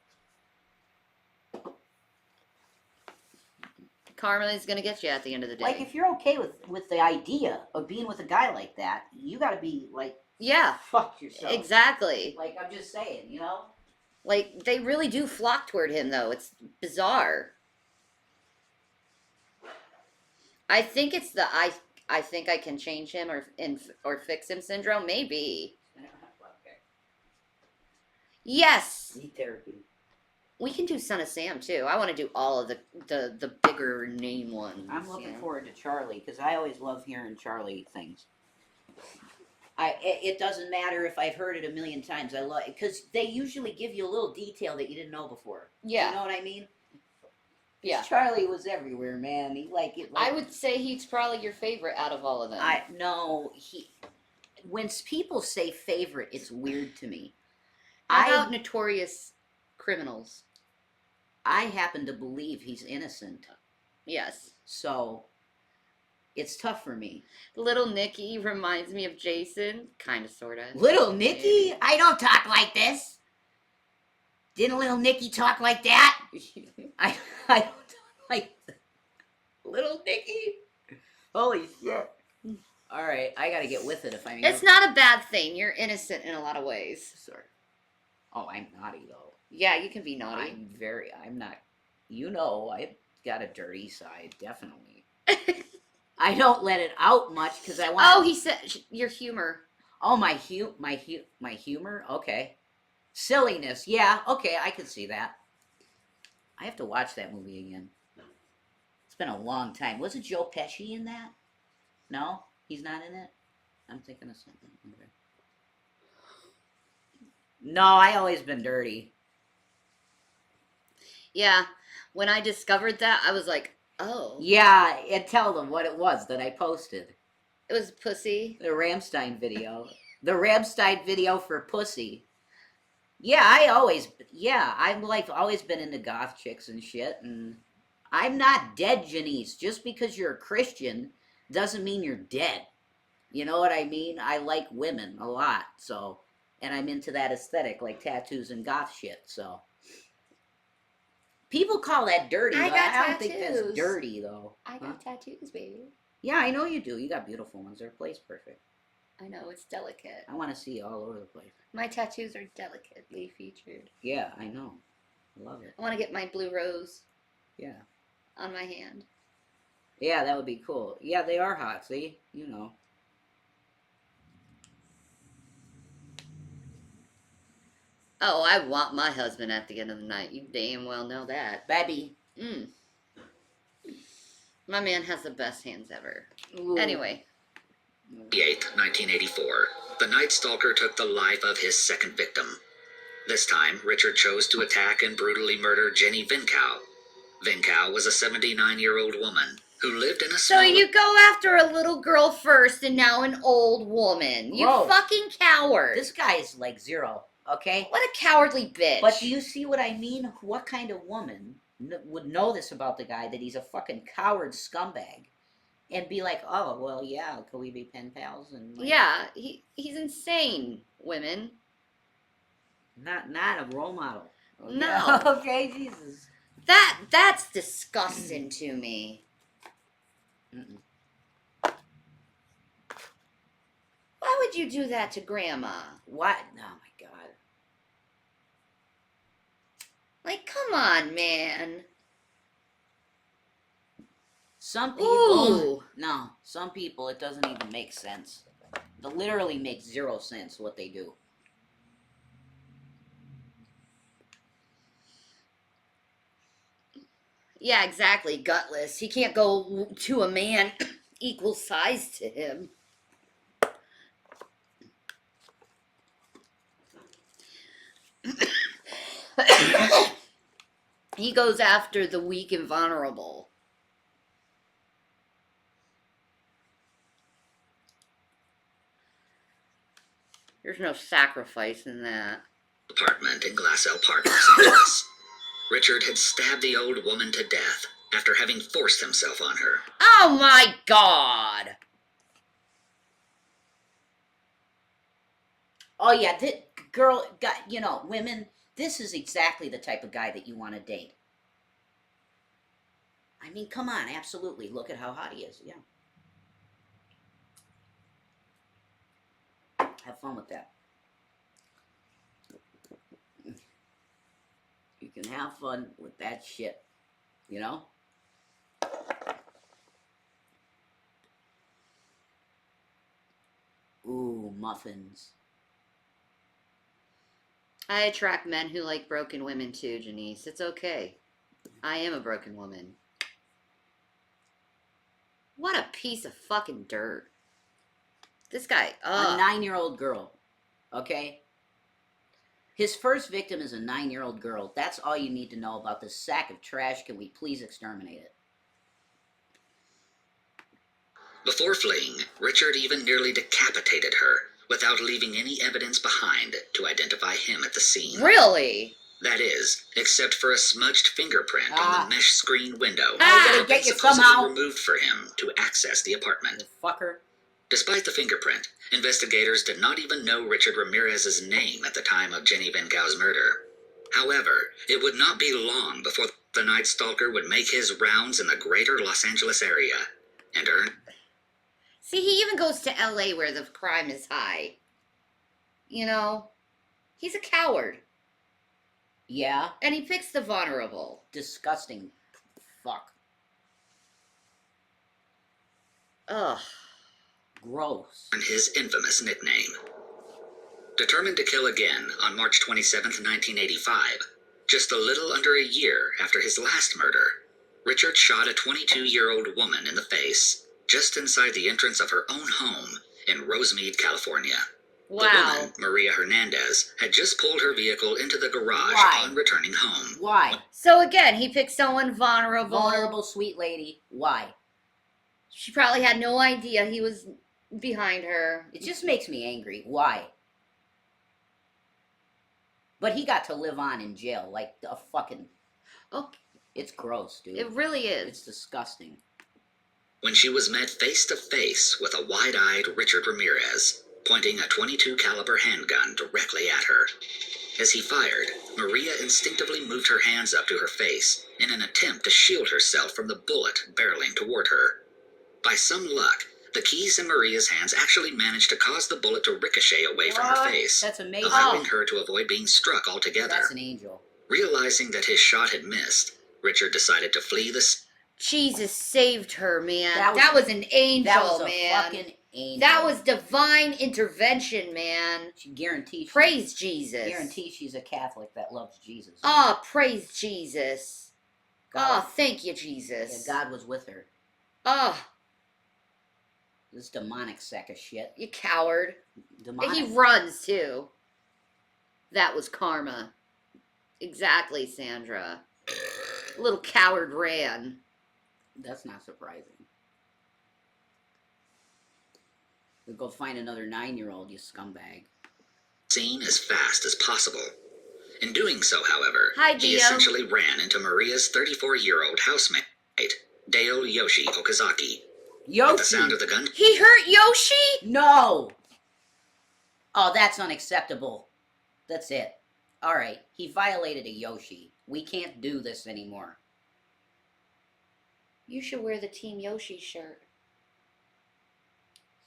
Karma is gonna get you at the end of the day. Like, if you're okay with the idea of being with a guy like that, you gotta be, like, yeah, fuck yourself. Exactly. Like, I'm just saying, you know? Like, they really do flock toward him, though. It's bizarre. I think it's the I think I can change him or fix him syndrome. Maybe. Okay. Yes. Need therapy. We can do Son of Sam too. I want to do all of the bigger name ones. I'm looking forward to Charlie because I always love hearing Charlie things. It doesn't matter if I've heard it a million times. I love it because they usually give you a little detail that you didn't know before. Yeah. You know what I mean? Yeah. Charlie was everywhere, man. He it. Like, I would say he's probably your favorite out of all of them. I no he. When people say favorite, it's weird to me. How about Notorious Criminals? I happen to believe he's innocent, Yes. so it's tough for me. Little Nicky reminds me of Jason, kind of, sort of. Little Nicky, I don't talk like this. Didn't little Nicky talk like that? I don't talk like that. Little Nicky. Holy shit. All right, I gotta get with it if I'm. It's not a bad thing. You're innocent in a lot of ways. Sorry. Oh, I'm naughty though. Yeah, you can be naughty. I'm not. You know, I've got a dirty side, definitely. I don't let it out much because I want. Oh, he said your humor. Oh, my humor. Okay, silliness. Yeah, okay, I can see that. I have to watch that movie again. It's been a long time. Wasn't Joe Pesci in that? No, he's not in it. I'm thinking of something. Okay. No, I always been dirty. Yeah, when I discovered that, I was like, oh. Yeah, and tell them what it was that I posted. It was pussy. The Rammstein video. The Rammstein video for Pussy. Yeah, I've like always been into goth chicks and shit, and I'm not dead, Janice. Just because you're a Christian doesn't mean you're dead. You know what I mean? I like women a lot, so, and I'm into that aesthetic, like tattoos and goth shit, so. People call that dirty, I but got I don't think that's tattoos. dirty, though. I got tattoos, baby. Yeah, I know you do. You got beautiful ones. They're place perfect. I know, it's delicate. I want to see you all over the place. My tattoos are delicately featured. Yeah, I know. I love it. I want to get my blue rose Yeah. on my hand. Yeah, that would be cool. Yeah, they are hot, see? You know. Oh, I want my husband at the end of the night. You damn well know that. Baby. My man has the best hands ever. Ooh. Anyway. 8th, 1984. The Night Stalker took the life of his second victim. This time, Richard chose to attack and brutally murder Jenny Vinkow. Vinkow was a 79-year-old woman who lived in a So small... you go after a little girl first and now an old woman. You Whoa. fucking coward. This guy is like zero, okay? What a cowardly bitch. But do you see what I mean? What kind of woman would know this about the guy, that he's a fucking coward scumbag, and be like, oh, well, yeah, can we be pen pals? And like, yeah, he's insane, women. not a role model. Okay? No. Okay, Jesus. That's disgusting to me. Mm-mm. Why would you do that to Grandma? What? Oh my God. Like, come on, man. Some people, Ooh. no, some people it doesn't even make sense. It literally makes 0 sense what they do. Yeah, exactly. Gutless. He can't go to a man equal size to him. He goes after the weak and vulnerable. There's no sacrifice in that. apartment in Glassell Park, Los Angeles. Richard had stabbed the old woman to death after having forced himself on her. Oh my God! Oh yeah, this girl got, you know, women, this is exactly the type of guy that you want to date. I mean, come on, absolutely. Look at how hot he is. Yeah. Have fun with that. You can have fun with that shit, you know? Ooh, muffins. I attract men who like broken women too, Janice. It's okay. I am a broken woman. What a piece of fucking dirt. This guy. A Ugh. 9-year-old girl. Okay? His first victim is a 9-year-old girl. That's all you need to know about this sack of trash. Can we please exterminate it? Before fleeing, Richard even nearly decapitated her without leaving any evidence behind to identify him at the scene. Really? That is, except for a smudged fingerprint on the mesh screen window I'm gonna that get you supposedly somehow. removed for him to access the apartment. You fucker. Despite the fingerprint, investigators did not even know Richard Ramirez's name at the time of Jenny Van Gao's murder. However, it would not be long before the Night Stalker would make his rounds in the greater Los Angeles area and earn... See, he even goes to LA where the crime is high. You know? He's a coward. Yeah. And he picks the vulnerable. Disgusting. Fuck. Ugh. Gross. his infamous nickname. Determined to kill again on March 27, 1985, just a little under a year after his last murder, Richard shot a 22-year-old woman in the face just inside the entrance of her own home in Rosemead, California. Wow. The woman, Maria Hernandez, had just pulled her vehicle into the garage upon returning home. Why? So again, he picked someone vulnerable. Vulnerable, sweet lady. Why? She probably had no idea he was behind her. It just makes me angry. Why? But he got to live on in jail like a fucking... Oh, It's gross, dude. it really is. It's disgusting. When she was met face to face with a wide-eyed Richard Ramirez, pointing a .22 caliber handgun directly at her. As he fired, Maria instinctively moved her hands up to her face in an attempt to shield herself from the bullet barreling toward her. By some luck, the keys in Maria's hands actually managed to cause the bullet to ricochet away from her face, That's amazing. allowing her to avoid being struck altogether. That's an angel. Realizing that his shot had missed, Richard decided to flee the... Jesus saved her, man. That That was- was an angel, That was a man. fucking angel. That was divine intervention, man. She guarantees. Praise Jesus. Guarantee she's a Catholic that loves Jesus. Oh, praise Jesus. God, Oh, thank you, yeah, Jesus. God was with her. Oh, This demonic sack of shit. you coward. Demonic. He runs, too. That was karma. Exactly, Sandra. Little coward ran. That's not surprising. We'll go find another 9-year-old, you scumbag. scene as fast as possible. In doing so, however, Hi, he Dio. essentially ran into Maria's 34-year-old housemate, Dale Yoshi Okazaki. At the sound Yoshi! of the gun, He hurt Yoshi? No! Oh, that's unacceptable. That's it. Alright, he violated a Yoshi. We can't do this anymore. You should wear the Team Yoshi shirt.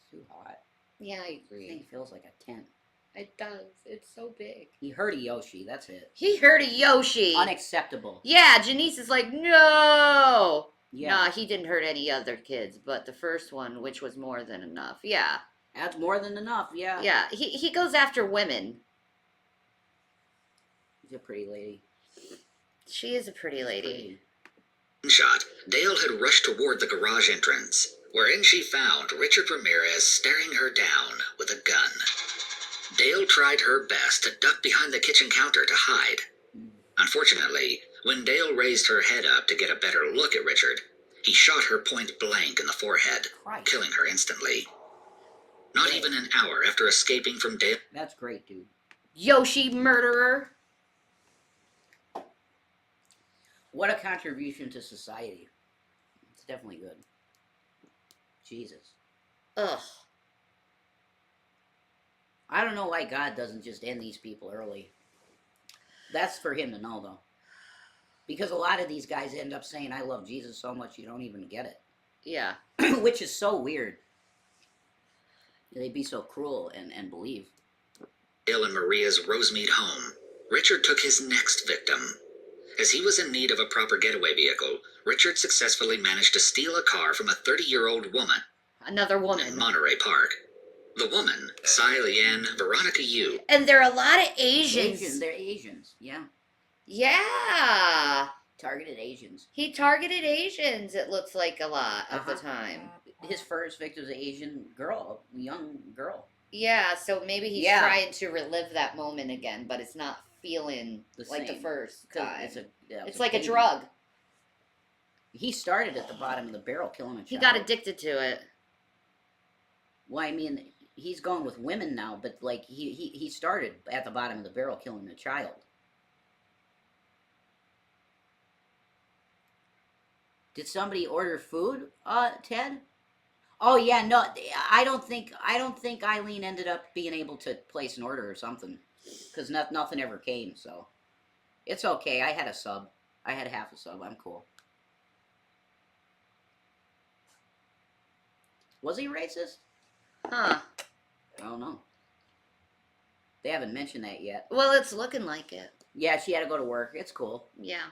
Too hot. Yeah, I This thing agree. feels like a tent. It does. It's so big. He hurt a Yoshi, that's it. He hurt a Yoshi. Unacceptable. Yeah, Janice is like, no. Yeah. Nah, he didn't hurt any other kids, but the first one, which was more than enough. Yeah. That's more than enough, yeah. Yeah, he goes after women. She's a pretty lady. She is a pretty lady. shot, Dale had rushed toward the garage entrance, wherein she found Richard Ramirez staring her down with a gun. Dale tried her best to duck behind the kitchen counter to hide. Unfortunately, when Dale raised her head up to get a better look at Richard, he shot her point blank in the forehead, Christ. killing her instantly. Not even an hour after escaping from Dale. That's great, dude. Yoshi murderer. What a contribution to society. It's definitely good. Jesus. Ugh. I don't know why God doesn't just end these people early. That's for him to know, though. Because a lot of these guys end up saying, I love Jesus so much you don't even get Yeah. it. Which is so weird. They'd be so cruel and believe. Dale and Maria's Rosemead home, Richard took his next victim. As he was in need of a proper getaway vehicle, Richard successfully managed to steal a car from a 30-year-old woman Another in woman. Monterey Park. The woman, Tsai Lian Veronica Yu, And there are a lot of Asians. They're Asians, yeah. Yeah. Targeted Asians. He targeted Asians, it looks like, a lot of the time. his first victim was an Asian girl, a young girl. Yeah, so maybe he's Yeah. trying to relive that moment again, but it's not feeling like the same. first 'Cause time. it's It's like a baby. drug. He started at the bottom of the barrel, killing a child. He got addicted to it. Well, I mean, he's going with women now, but like he started at the bottom of the barrel, killing a child. Did somebody order food, Ted? Oh yeah, no, I don't think Eileen ended up being able to place an order or something, because nothing ever came. So it's okay. I had a sub. I had half a sub. I'm cool. Was he racist? Huh. I don't know. They haven't mentioned that yet. Well, it's looking like it. Yeah, she had to go to work. It's cool. Yeah.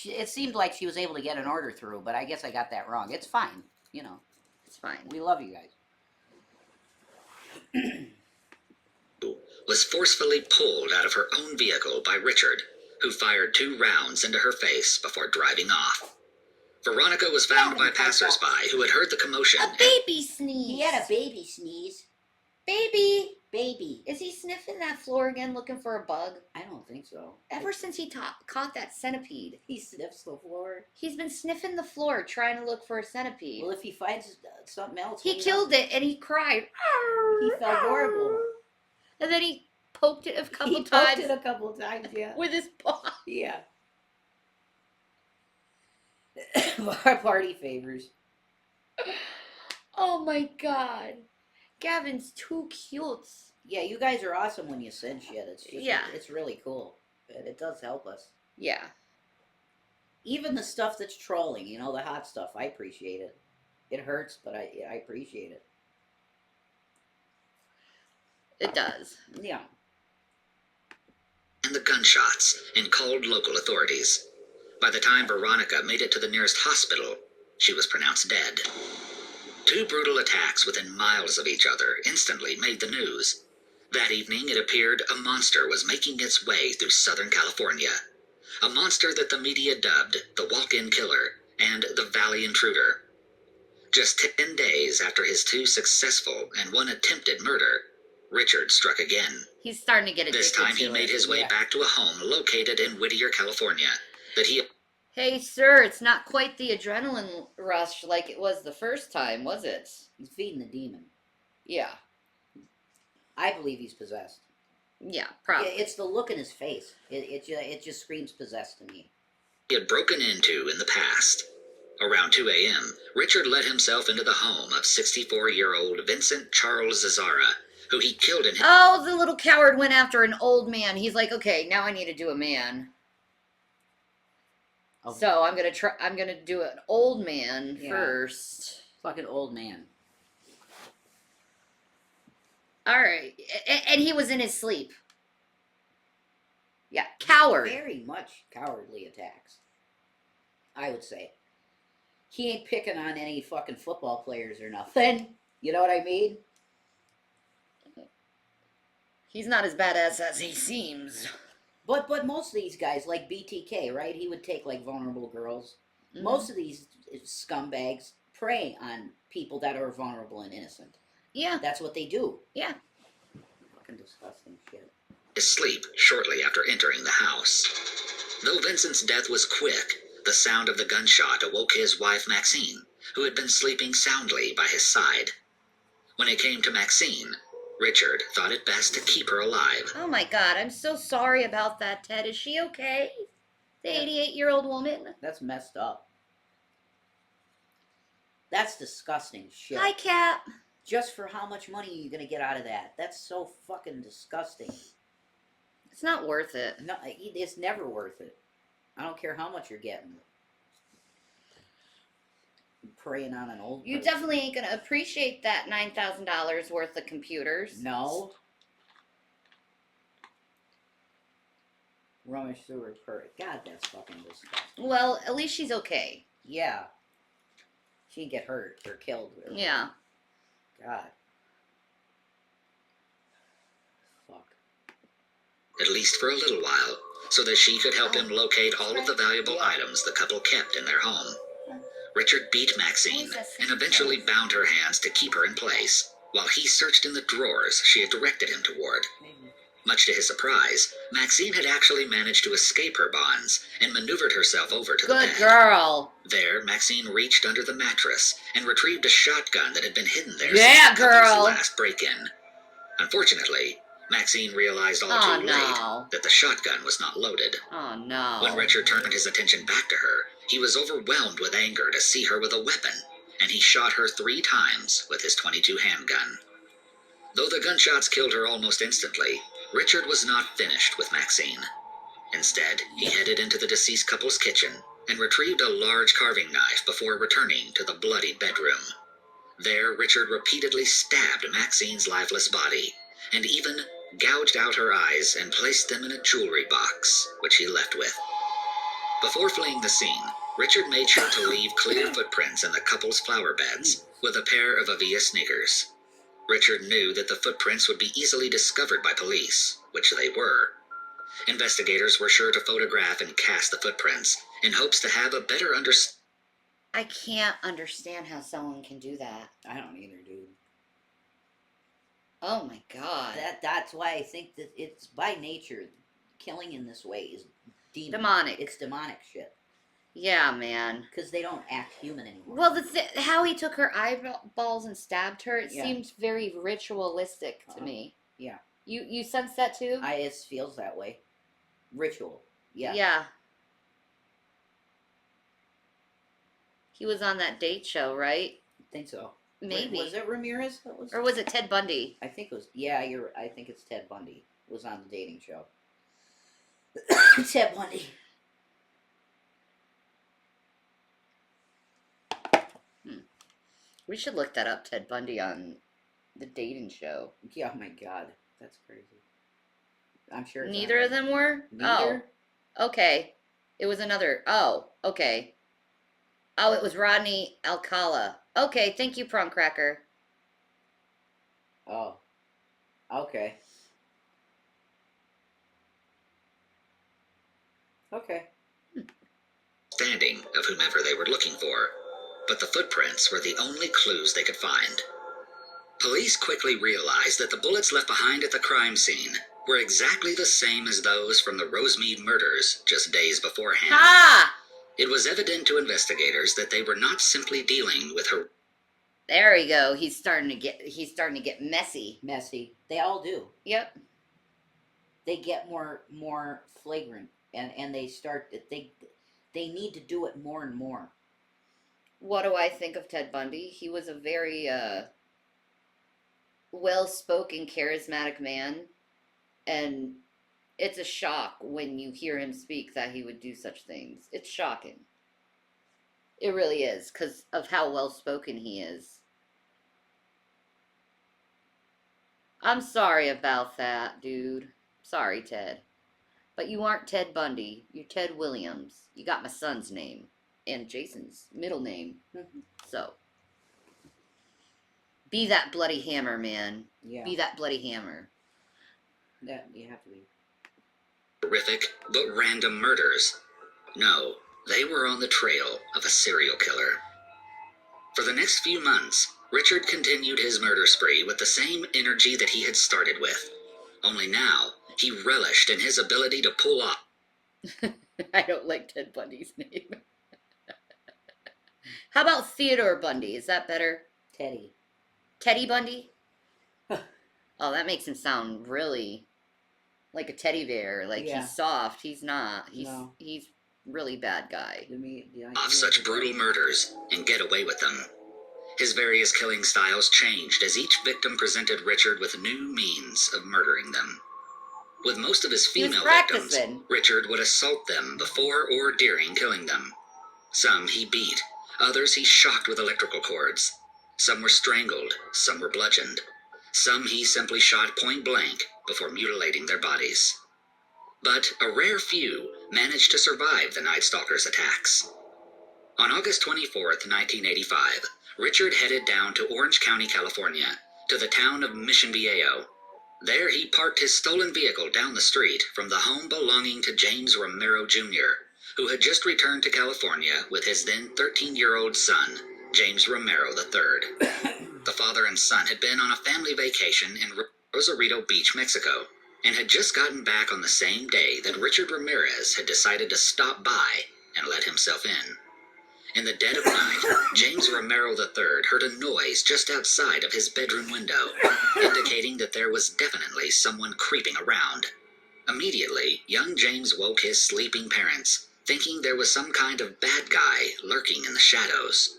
It seemed like she was able to get an order through, but I guess I got that wrong. It's fine. You know, It's fine. we love you guys. Was forcefully pulled out of her own vehicle by Richard, who fired 2 rounds into her face before driving off. Veronica was found by passersby who had heard the commotion. A baby sneeze. He had a baby sneeze. Baby. Baby. Is he sniffing that floor again looking for a bug? I don't think so. Ever since he caught that centipede. He sniffs the floor. He's been sniffing the floor trying to look for a centipede. Well, if he finds something else, He killed it and he cried. He felt horrible. And then he poked it a couple He times. poked it a couple times, yeah. With his paw. Yeah. Our party favors. Oh my god. Gavin's too cute. Yeah, you guys are awesome when you send shit. It's just, Yeah. it's really cool. And it does help us. Yeah. Even the stuff that's trolling, you know, the hot stuff, I appreciate it. It hurts, but I appreciate it. It does. Yeah. And the gunshots and called local authorities. By the time Veronica made it to the nearest hospital, she was pronounced dead. 2 brutal attacks within miles of each other instantly made the news. That evening, it appeared a monster was making its way through Southern California. A monster that the media dubbed the walk-in killer and the Valley Intruder. Just 10 days after his 2 successful and 1 attempted murder, Richard struck again. He's starting to get addicted This time he to made it. his way back to a home located in Whittier, California, that he... Hey, sir, it's not quite the adrenaline rush like it was the first time, was it? He's feeding the demon. Yeah. I believe he's possessed. Yeah, probably. It's the look in his face. It just screams possessed to me. He had broken into in the past. Around 2 a.m., Richard let himself into the home of 64-year-old Vincent Charles Zazara, who he killed in his... Oh, the little coward went after an old man. He's like, okay, now I need to do a man. Oh. So I'm gonna do an old man first. Fucking old man. Alright. And he was in his sleep. Yeah, coward. Very much cowardly attacks. I would say. He ain't picking on any fucking football players or nothing. You know what I mean? He's not as badass as he seems. But most of these guys, like BTK, right? He would take like vulnerable girls. Mhm. Most of these scumbags prey on people that are vulnerable and innocent. Yeah. That's what they do. Yeah. Fucking disgusting shit. his sleep shortly after entering the house. Though Vincent's death was quick, the sound of the gunshot awoke his wife Maxine, who had been sleeping soundly by his side. When it came to Maxine, Richard thought it best to keep her alive. Oh my god, I'm so sorry about that, Ted. Is she okay? The 88-year-old woman? That's messed up. That's disgusting shit. Hi, Cap. Just for how much money are you gonna get out of that? That's so fucking disgusting. It's not worth it. No, it's never worth it. I don't care how much you're getting. Preying on an old You person. definitely ain't gonna appreciate that $9,000 worth of computers. No. Rummage through her purse. God, that's fucking disgusting. Well, at least she's okay. Yeah. She didn't get hurt or killed. Or Yeah. God. Fuck. At least for a little while, so that she could help him locate all of the valuable items the couple kept in their home. Richard beat Maxine and eventually bound her hands to keep her in place, while he searched in the drawers she had directed him toward. Much to his surprise, Maxine had actually managed to escape her bonds and maneuvered herself over to the bed. Good girl. There, Maxine reached under the mattress and retrieved a shotgun that had been hidden there Yeah, since the couple's girl. last break-in. Unfortunately, Maxine realized all too late that the shotgun was not loaded. Oh, no. When Richard turned his attention back to her, he was overwhelmed with anger to see her with a weapon, and he shot her 3 times with his .22 handgun. Though the gunshots killed her almost instantly, Richard was not finished with Maxine. Instead, he headed into the deceased couple's kitchen and retrieved a large carving knife before returning to the bloody bedroom. There, Richard repeatedly stabbed Maxine's lifeless body, and even gouged out her eyes and placed them in a jewelry box, which he left with. Before fleeing the scene, Richard made sure to leave clear footprints in the couple's flower beds with a pair of Avia sneakers. Richard knew that the footprints would be easily discovered by police, which they were. Investigators were sure to photograph and cast the footprints in hopes to have a better understanding. I can't understand how someone can do that. I don't either, dude. Oh my god. That's why I think that it's by nature, killing in this way is demonic. It's demonic shit. Yeah, man. Because they don't act human anymore. Well, how he took her eyeballs and stabbed her, it Yeah. seems very ritualistic to me. Yeah. You sense that too? It feels that way. Ritual. Yeah. Yeah. He was on that date show, right? I think so. Maybe. Was it Ramirez? That was? Or was it Ted Bundy? I think it was. Yeah, I think it's Ted Bundy. Was on the dating show. Ted Bundy. We should look that up, Ted Bundy on the dating show. Yeah, oh my god. That's crazy. I'm sure it's Neither of them were? Neither? Oh, okay. It was another. Oh, okay. Oh, it was Rodney Alcala. Okay, thank you, Prawn Cracker. Oh. Okay. Okay. Standing of whomever they were looking for, but the footprints were the only clues they could find. Police quickly realized that the bullets left behind at the crime scene were exactly the same as those from the Rosemead murders just days beforehand. Ha! It was evident to investigators that they were not simply dealing with her. There we go. He's starting to get messy. Messy. They all do. Yep. They get more flagrant, and they start they need to do it more and more. What do I think of Ted Bundy? He was a very well-spoken, charismatic man, and it's a shock when you hear him speak that he would do such things. It's shocking. It really is, because of how well-spoken he is. I'm sorry about that, dude. Sorry, Ted. But you aren't Ted Bundy. You're Ted Williams. You got my son's name. And Jason's middle name. So. Be that bloody hammer, man. Yeah. Be that bloody hammer. That you have to be. Horrific but random murders. No, they were on the trail of a serial killer. For the next few months, Richard continued his murder spree with the same energy that he had started with. Only now, he relished in his ability to pull off. I don't like Ted Bundy's name. How about Theodore Bundy? Is that better? Teddy. Teddy Bundy? Oh, that makes him sound really like a teddy bear. Like he's soft. He's not. He's really bad guy. Off such brutal murders and get away with them. His various killing styles changed as each victim presented Richard with new means of murdering them. With most of his female victims, Richard would assault them before or during killing them. Some he beat, others he shocked with electrical cords. Some were strangled, some were bludgeoned. Some he simply shot point blank before mutilating their bodies. But a rare few managed to survive the Night Stalker's attacks. On August 24th, 1985, Richard headed down to Orange County, California, to the town of Mission Viejo. There he parked his stolen vehicle down the street from the home belonging to James Romero Jr., who had just returned to California with his then 13-year-old son, James Romero III. The father and son had been on a family vacation in Rosarito Beach, Mexico, and had just gotten back on the same day that Richard Ramirez had decided to stop by and let himself in. In the dead of night, James Romero III heard a noise just outside of his bedroom window, indicating that there was definitely someone creeping around. Immediately, young James woke his sleeping parents, thinking there was some kind of bad guy lurking in the shadows.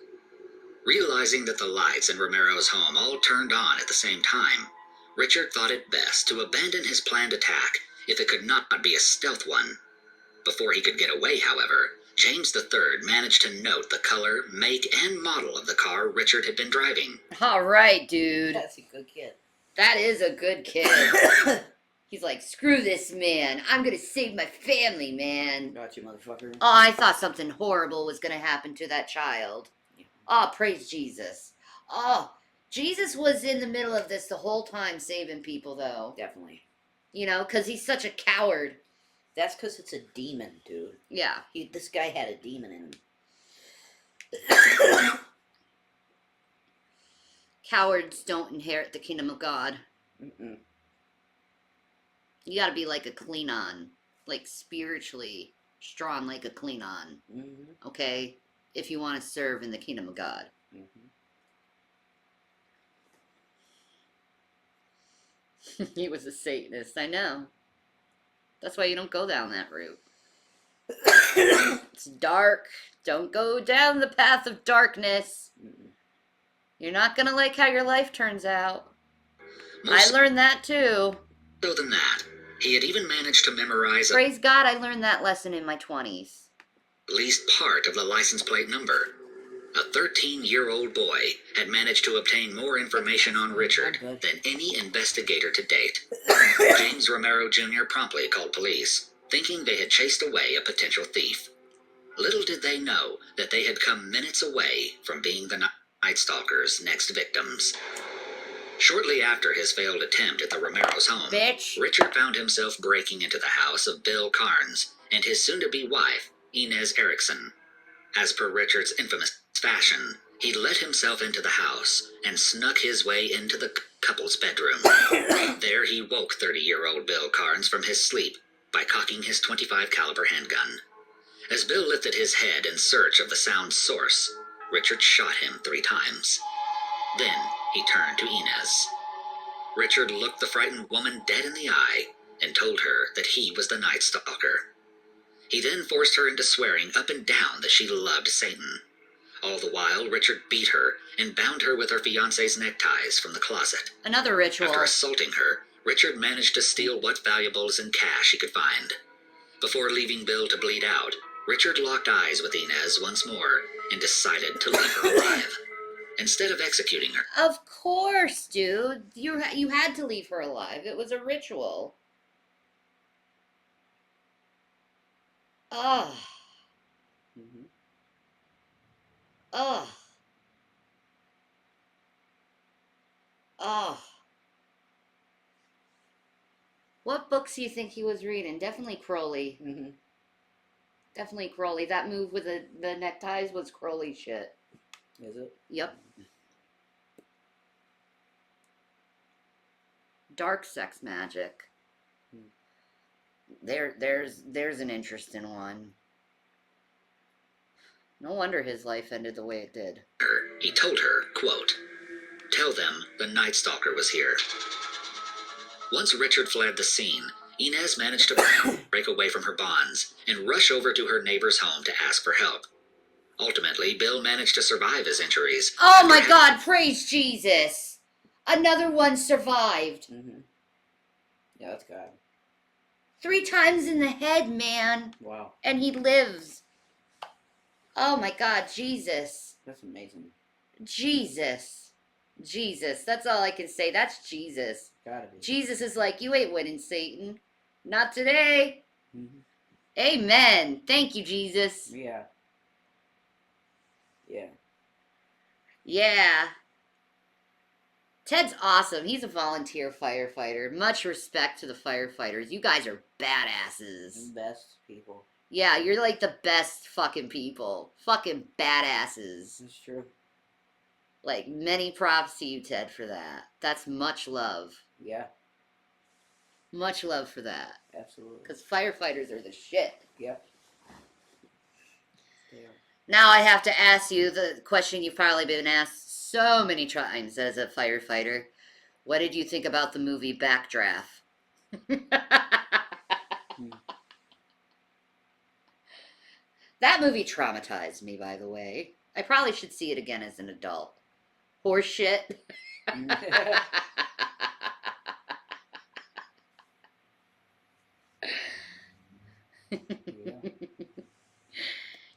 Realizing that the lights in Romero's home all turned on at the same time, Richard thought it best to abandon his planned attack if it could not be a stealth one. Before he could get away, however, James III managed to note the color, make, and model of the car Richard had been driving. All right, dude. That's a good kid. That is a good kid. He's like, screw this man. I'm going to save my family, man. Got you, motherfucker. Oh, I thought something horrible was going to happen to that child. Oh, praise Jesus. Oh, Jesus was in the middle of this the whole time saving people, though. Definitely. You know, because he's such a coward. That's because it's a demon, dude. Yeah. This guy had a demon in him. Cowards don't inherit the kingdom of God. Mm-mm. You gotta be like a Klingon. Like, spiritually strong like a Klingon. Mm-hmm. Okay? If you want to serve in the kingdom of God. Mm-hmm. He was a Satanist, I know. That's why you don't go down that route. It's dark. Don't go down the path of darkness. Mm-mm. You're not gonna like how your life turns out. More I learned that too. so than that, he had even managed to memorize Praise God, I learned that lesson in my 20s. at least part of the license plate number. A 13-year-old boy had managed to obtain more information on Richard than any investigator to date. James Romero Jr. promptly called police, thinking they had chased away a potential thief. Little did they know that they had come minutes away from being the Night Stalker's next victims. Shortly after his failed attempt at the Romero's home, Richard found himself breaking into the house of Bill Carnes and his soon-to-be wife, Inez Erickson. As per Richard's infamous fashion, he let himself into the house and snuck his way into the couple's bedroom. There he woke 30-year-old Bill Carnes from his sleep by cocking his .25 caliber handgun. As Bill lifted his head in search of the sound's source, Richard shot him 3 times. Then he turned to Inez. Richard looked the frightened woman dead in the eye and told her that he was the Night Stalker. He then forced her into swearing up and down that she loved Satan. All the while, Richard beat her and bound her with her fiancé's neckties from the closet. Another ritual. After assaulting her, Richard managed to steal what valuables and cash he could find. Before leaving Bill to bleed out, Richard locked eyes with Inez once more and decided to leave her alive. Instead of executing her. Of course, dude. You had to leave her alive. It was a ritual. Ugh. Mm-hmm. Ugh. Ugh. What books do you think he was reading? Definitely Crowley. Mm-hmm. Definitely Crowley. That move with the neckties was Crowley shit. Is it? Yep. Dark sex magic. There's an interesting one. No wonder his life ended the way it did. He told her, quote, "Tell them the Night Stalker was here." Once Richard fled the scene, Inez managed to break away from her bonds and rush over to her neighbor's home to ask for help. Ultimately, Bill managed to survive his injuries. Oh my God, praise Jesus! Another one survived. Mm-hmm. Yeah, that's God. 3 times in the head, man. Wow. And he lives. Oh my God, Jesus. That's amazing. Jesus. Jesus. That's all I can say. That's Jesus. Gotta be. Jesus is like, you ain't winning, Satan. Not today. Mm-hmm. Amen. Thank you, Jesus. Yeah. Yeah. Yeah. Ted's awesome. He's a volunteer firefighter. Much respect to the firefighters. You guys are badasses. The best people. Yeah, you're like the best fucking people. Fucking badasses. That's true. Like, many props to you, Ted, for that. That's much love. Yeah, Much love for that. absolutely. Because firefighters are the shit. Yep. They are. Now I have to ask you the question you've probably been asked so many times as a firefighter. What did you think about the movie Backdraft? That movie traumatized me, by the way. I probably should see it again as an adult. Horseshit. Yeah.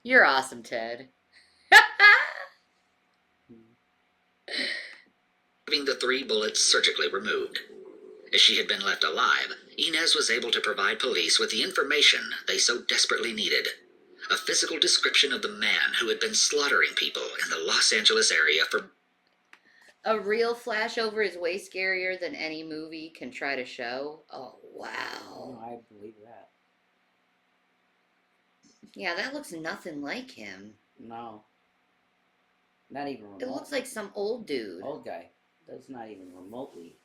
You're awesome, Ted. Having the 3 bullets surgically removed. As she had been left alive, Inez was able to provide police with the information they so desperately needed. A physical description of the man who had been slaughtering people in the Los Angeles area for... A real flash over is way scarier than any movie can try to show. Oh, No, wow. I believe that. Yeah, that looks nothing like him. No. Not even remote. It looks like some old dude. Old guy. That's not even remotely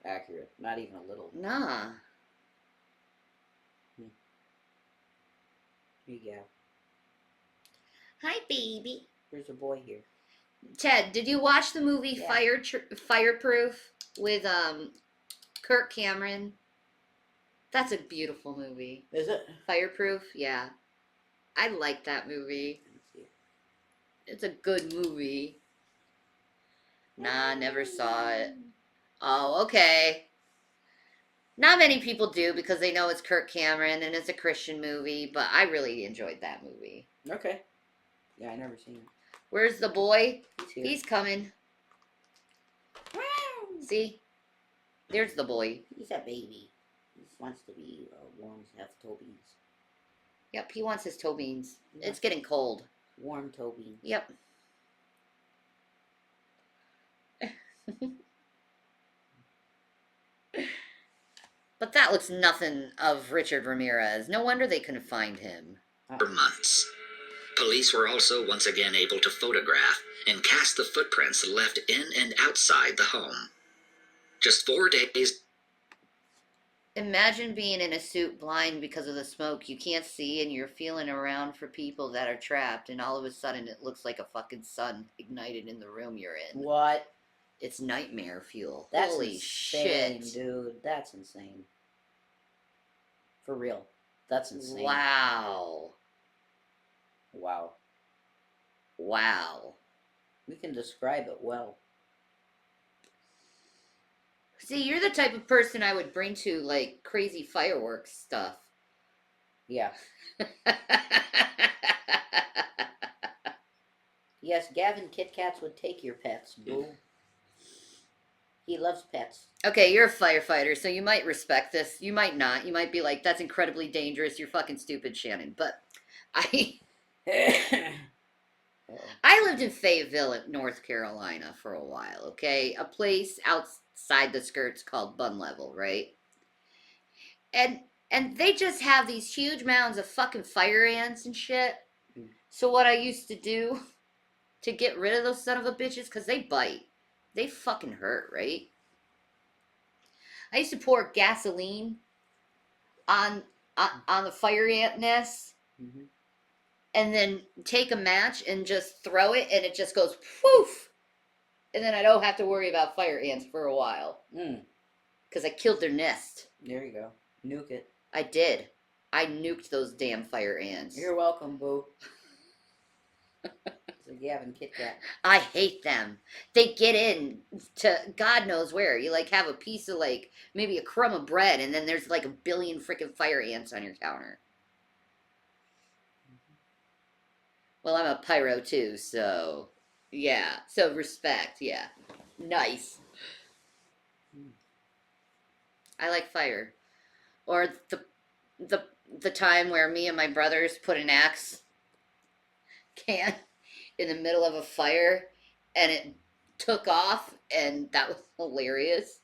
accurate. Not even a little. Nah. Here you go. Hi, baby. There's a boy here. Ted, did you watch the movie Yeah. Fireproof with Kirk Cameron? That's a beautiful movie. Is it? Fireproof, yeah. I like that movie. Let me see it. It's a good movie. Nah, never saw it. Oh, okay. Not many people do because they know it's Kirk Cameron and it's a Christian movie, but I really enjoyed that movie. Okay. Yeah, I never seen it. Where's the boy? He's here. He's coming. See? There's the boy. He's a baby. He wants to be warm, have toe beans. Yep, he wants his toe beans. Yeah. It's getting cold. Warm toe beans. Yep. But that looks nothing of Richard Ramirez. No wonder they couldn't find him. for months. Police were also once again able to photograph and cast the footprints left in and outside the home. Just 4 days... Imagine being in a suit blind because of the smoke. You can't see and you're feeling around for people that are trapped and all of a sudden it looks like a fucking sun ignited in the room you're in. What? It's nightmare fuel. That's Holy insane, shit. dude. That's insane. For real. That's insane. Wow. Wow. Wow. We can describe it well. See, you're the type of person I would bring to, like, crazy fireworks stuff. Yeah. Yes, Gavin Kit Kats would take your pets, boo. He loves pets. Okay, you're a firefighter, so you might respect this. You might not. You might be like, that's incredibly dangerous. You're fucking stupid, Shannon. But I lived in Fayetteville, North Carolina for a while, okay? A place outside the skirts called Bun Level, right? And they just have these huge mounds of fucking fire ants and shit. So what I used to do to get rid of those son of a bitches, because they bite. They fucking hurt, right? I used to pour gasoline on the fire ant nest, and then take a match and just throw it, and it just goes poof, and then I don't have to worry about fire ants for a while because I killed their nest. There you go. Nuke it. I did. I nuked those damn fire ants. You're welcome, boo. It's a Gavin Kit Kat. I hate them. They get in to God knows where. You like have a piece of like maybe a crumb of bread, and then there's like a billion freaking fire ants on your counter. Well, I'm a pyro too, so yeah. So respect, yeah. Nice. I like fire. Or the time where me and my brothers put an axe can in the middle of a fire and it took off, and that was hilarious.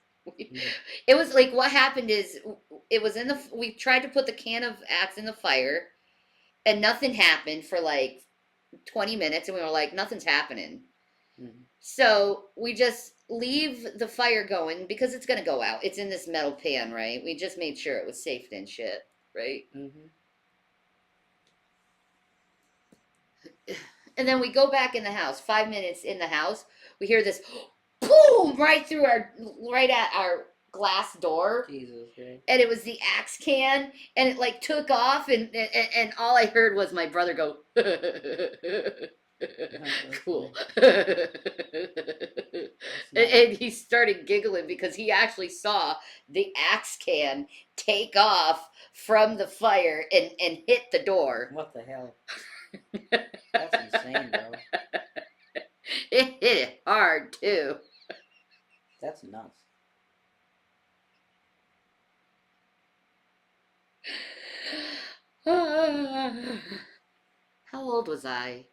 It was like what happened is it was in the we tried to put the can of Axe in the fire and nothing happened for like 20 minutes and we were like nothing's happening. Mhm. So we just leave the fire going because it's gonna go out. It's in this metal pan, right? We just made sure it was safe and shit, right? Mhm. And then we go back in the house. 5 minutes in the house, we hear this boom right at our glass door, Jesus, right? and it was the Axe can, and it like took off, and all I heard was my brother go, cool, and Nice. he started giggling because he actually saw the Axe can take off from the fire and hit the door. What the hell? That's insane, bro. It hit it hard too. That's nuts. How old was I?